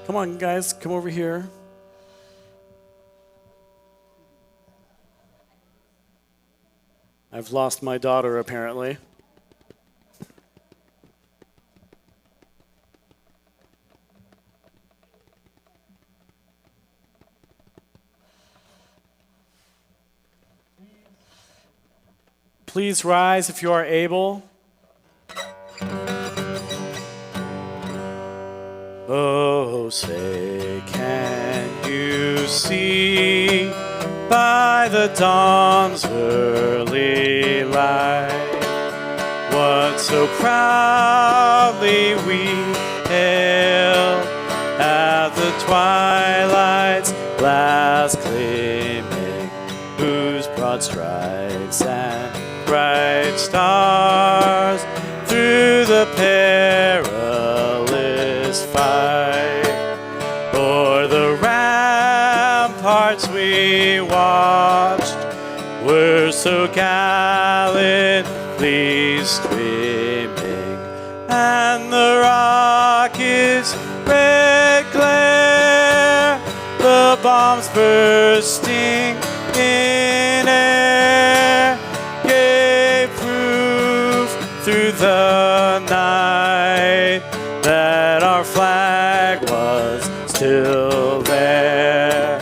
S3: Come on, guys, come over here. I've lost my daughter, apparently. Please rise if you are able. Oh, say, can you see by the dawn's early light what so proudly we hailed at the twilight's last gleaming, whose broad stripes and bright stars through the perilous fight. O'er the ramparts we watched were so gallantly streaming, and the rockets' red glare, the bombs bursting in air, gave proof through the night that our flag was still there.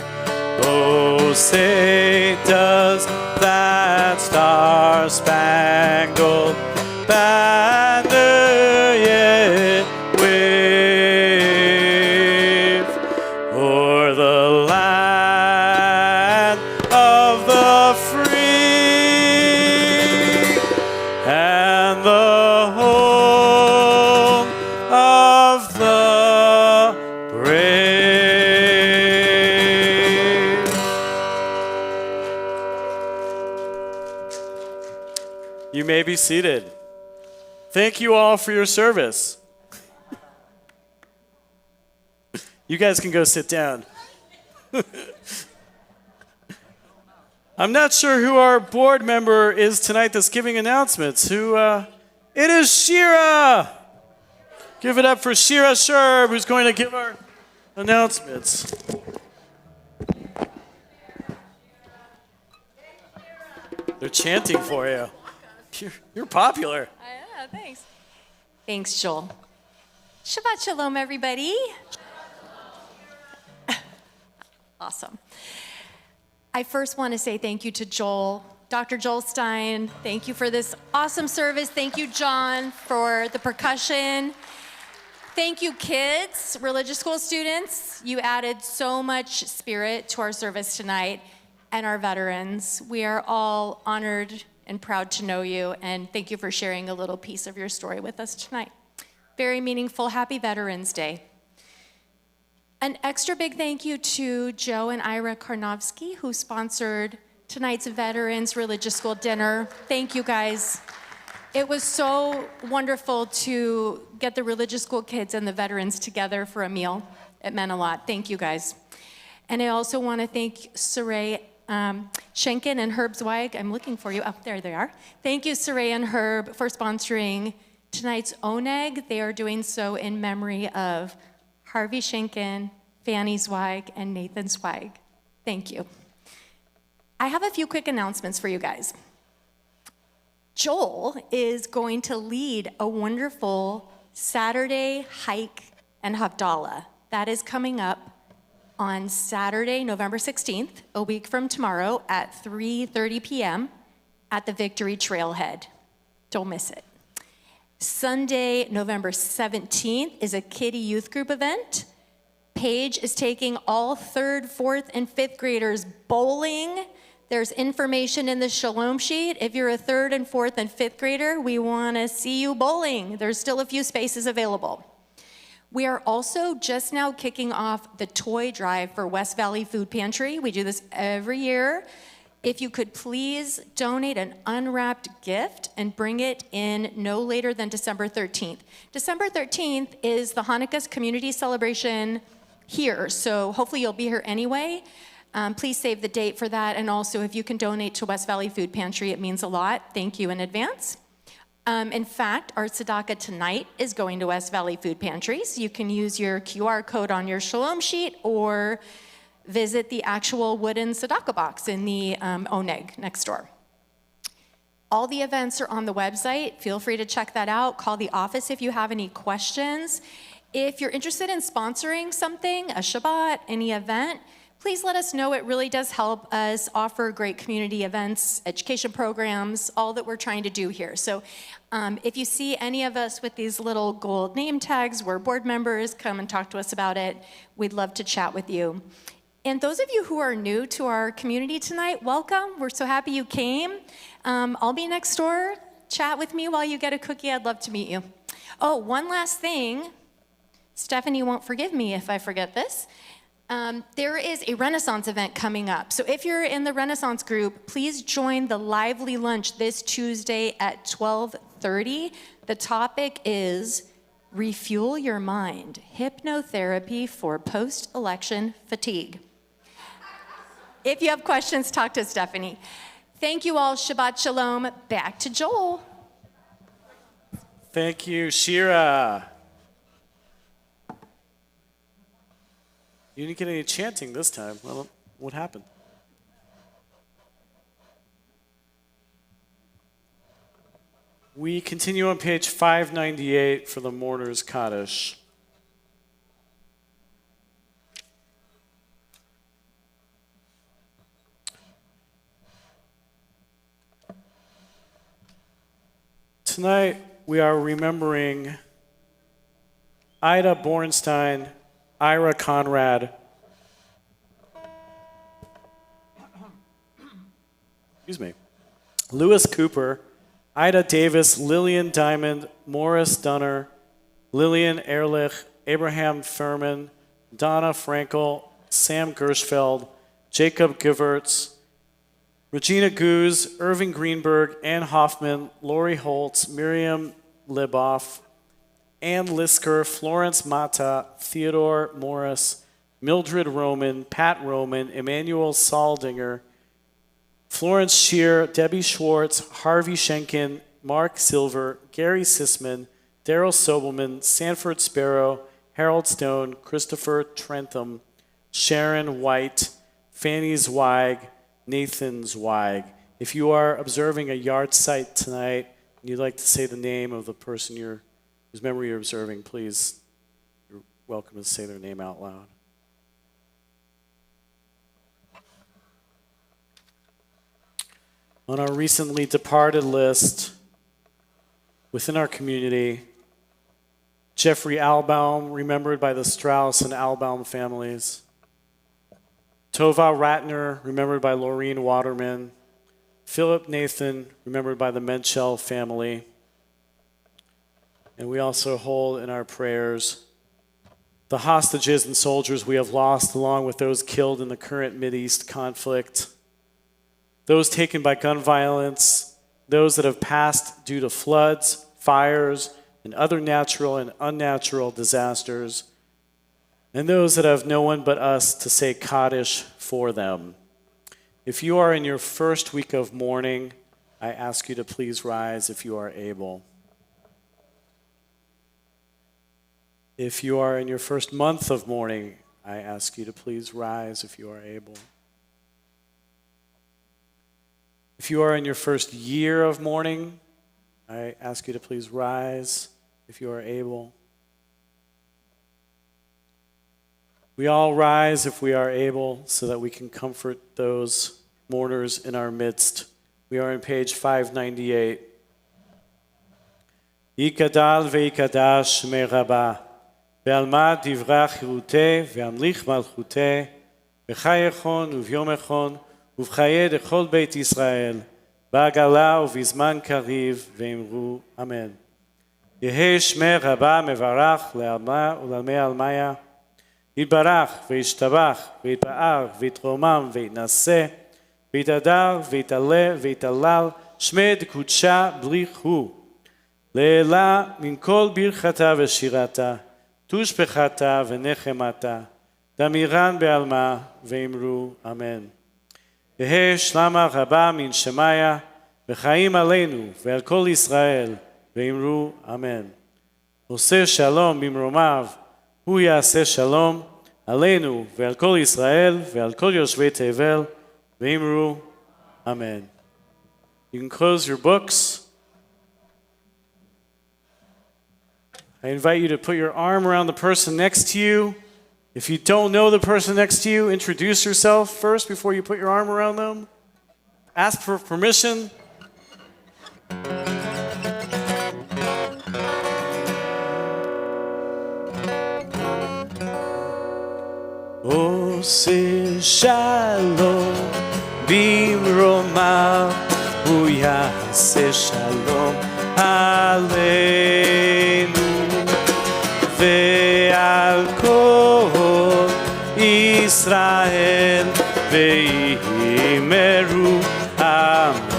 S3: Oh, say does that star-spangled banner yet wave o'er the land of the free and the home of the brave. You may be seated. Thank you all for your service. You guys can go sit down. I'm not sure who our board member is tonight that's giving announcements. It is Shira. Give it up for Shira Sherb, who's going to give our announcements. They're chanting for you. You're popular.
S11: Yeah, thanks. Thanks, Joel. Shabbat shalom, everybody. Awesome. I first want to say thank you to Joel, Dr. Joel Stein. Thank you for this awesome service. Thank you, John, for the percussion. Thank you, kids, religious school students. You added so much spirit to our service tonight, and our veterans. We are all honored and proud to know you, and thank you for sharing a little piece of your story with us tonight. Very meaningful. Happy Veterans Day. An extra big thank you to Joe and Ira Karnofsky, who sponsored tonight's Veterans Religious School dinner. Thank you, guys. It was so wonderful to get the religious school kids and the veterans together for a meal. It meant a lot. Thank you, guys. And I also want to thank Saray Schenken and Herb Zweig. I'm looking for you. Oh, there they are. Thank you, Saray and Herb, for sponsoring tonight's Oneg. They are doing so in memory of Harvey Schenken, Fanny Zweig, and Nathan Zweig. Thank you. I have a few quick announcements for you guys. Joel is going to lead a wonderful Saturday hike and Havdalah. That is coming up on Saturday, November 16th, a week from tomorrow at 3:30 p.m. at the Victory Trailhead. Don't miss it. Sunday, November 17th is a kiddie youth group event. Paige is taking all 3rd, 4th, and 5th graders bowling. There's information in the Shalom sheet. If you're a 3rd and 4th and 5th grader, we want to see you bowling. There's still a few spaces available. We are also just now kicking off the toy drive for West Valley Food Pantry. We do this every year. If you could please donate an unwrapped gift and bring it in no later than December 13th. December 13th is the Hanukkah community celebration here, so hopefully you'll be here anyway. Please save the date for that, and also if you can donate to West Valley Food Pantry, it means a lot. Thank you in advance. In fact, our tzedakah tonight is going to West Valley Food Pantry, so you can use your QR code on your Shalom sheet or visit the actual wooden tzedakah box in the Oneg next door. All the events are on the website. Feel free to check that out. Call the office if you have any questions. If you're interested in sponsoring something, a Shabbat, any event, please let us know. It really does help us offer great community events, education programs, all that we're trying to do here. So if you see any of us with these little gold name tags, we're board members, come and talk to us about it. We'd love to chat with you. And those of you who are new to our community tonight, welcome. We're so happy you came. I'll be next door. Chat with me while you get a cookie. I'd love to meet you. Oh, one last thing. Stephanie won't forgive me if I forget this. There is a Renaissance event coming up. So if you're in the Renaissance group, please join the lively lunch this Tuesday at 12:30. The topic is Refuel Your Mind, Hypnotherapy for Post-Election Fatigue. If you have questions, talk to Stephanie. Thank you all. Shabbat Shalom. Back to Joel.
S3: Thank you, Shira. You didn't get any chanting this time. Well, what happened? We continue on page 598 for the Mourner's Kaddish. Tonight, we are remembering Ida Bornstein, Ira Conrad, Lewis Cooper, Ida Davis, Lillian Diamond, Morris Dunner, Lillian Ehrlich, Abraham Furman, Donna Frankel, Sam Gershfeld, Jacob Givertz, Regina Guz, Irving Greenberg, Ann Hoffman, Lori Holtz, Miriam Liboff, Ann Lisker, Florence Mata, Theodore Morris, Mildred Roman, Pat Roman, Emmanuel Saldinger, Florence Shear, Debbie Schwartz, Harvey Schenken, Mark Silver, Gary Sisman, Daryl Sobelman, Sanford Sparrow, Harold Stone, Christopher Trentham, Sharon White, Fanny Zweig, Nathan Zweig. If you are observing a yard site tonight and you'd like to say the name of the person whose memory you're observing, please, you're welcome to say their name out loud. On our recently departed list, within our community, Jeffrey Albaum, remembered by the Strauss and Albaum families. Tova Ratner, remembered by Laureen Waterman. Philip Nathan, remembered by the Menchel family. And we also hold in our prayers the hostages and soldiers we have lost, along with those killed in the current Mideast conflict, those taken by gun violence, those that have passed due to floods, fires, and other natural and unnatural disasters, and those that have no one but us to say Kaddish for them. If you are in your first week of mourning, I ask you to please rise if you are able. If you are in your first month of mourning, I ask you to please rise if you are able. If you are in your first year of mourning, I ask you to please rise if you are able. We all rise if we are able so that we can comfort those mourners in our midst. We are on page 598. Yikadal ve'ikadash shmei Rabba, ve'alma divrach hiruteh, ve'amlich malchuteh, b'chai echon u'vyom echon, ובחיי לכל בית ישראל, בעגלה ובזמן קריב, ואמרו אמן. יהי שמי רבה מברך לעלמה ולעלמי עלמיה, יתברך וישתבח ויתפאר ויתרומם ויתנשא, ויתהדר ויתעלה ויתהלל, שמי דקודשה בריך הוא. לעילה מן כל ברכתה ושירתה, תושבחתה ונחמתה, דמירן בעלמה, ואמרו אמן. יהי שלמה רבה מן שמיה, וחיים עלינו ועל כל ישראל, ואמרו אמן. עושה שלום במרומיו, הוא יעשה שלום עלינו ועל כל ישראל ועל כל יושבי תבל, ואמרו amen. You can close your books. I invite you to put your arm around the person next to you. If you don't know the person next to you, introduce yourself first before you put your arm around them. Ask for permission. עושה שלום במרומיו, הוא יעשה שלום עלינו ועל כל
S1: ויאמרו אמן.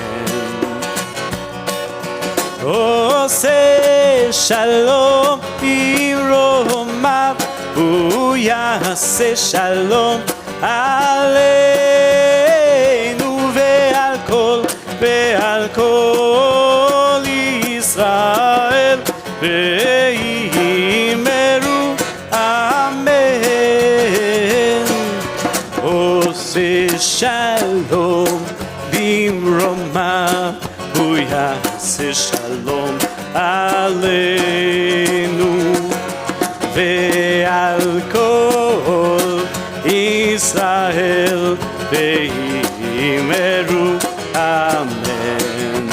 S1: עושה שלום במרומיו, הוא יעשה שלום עלינו ועל כל ישראל, ויאמרו אמן. עושה שלום במרומיו, הוא יעשה שלום עלינו ועל כל ישראל, ויאמרו אמן.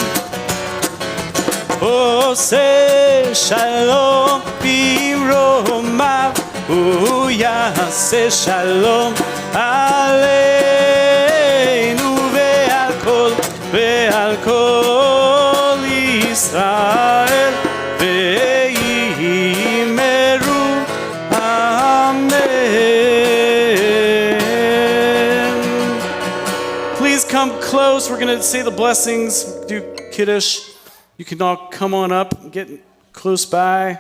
S1: עושה שלום במרומיו, הוא יעשה שלום עלינו ועל כל ישראל, ויאמרו amen. Please come close. We're going to say the blessings, do Kiddush. You can all come on up and get close by.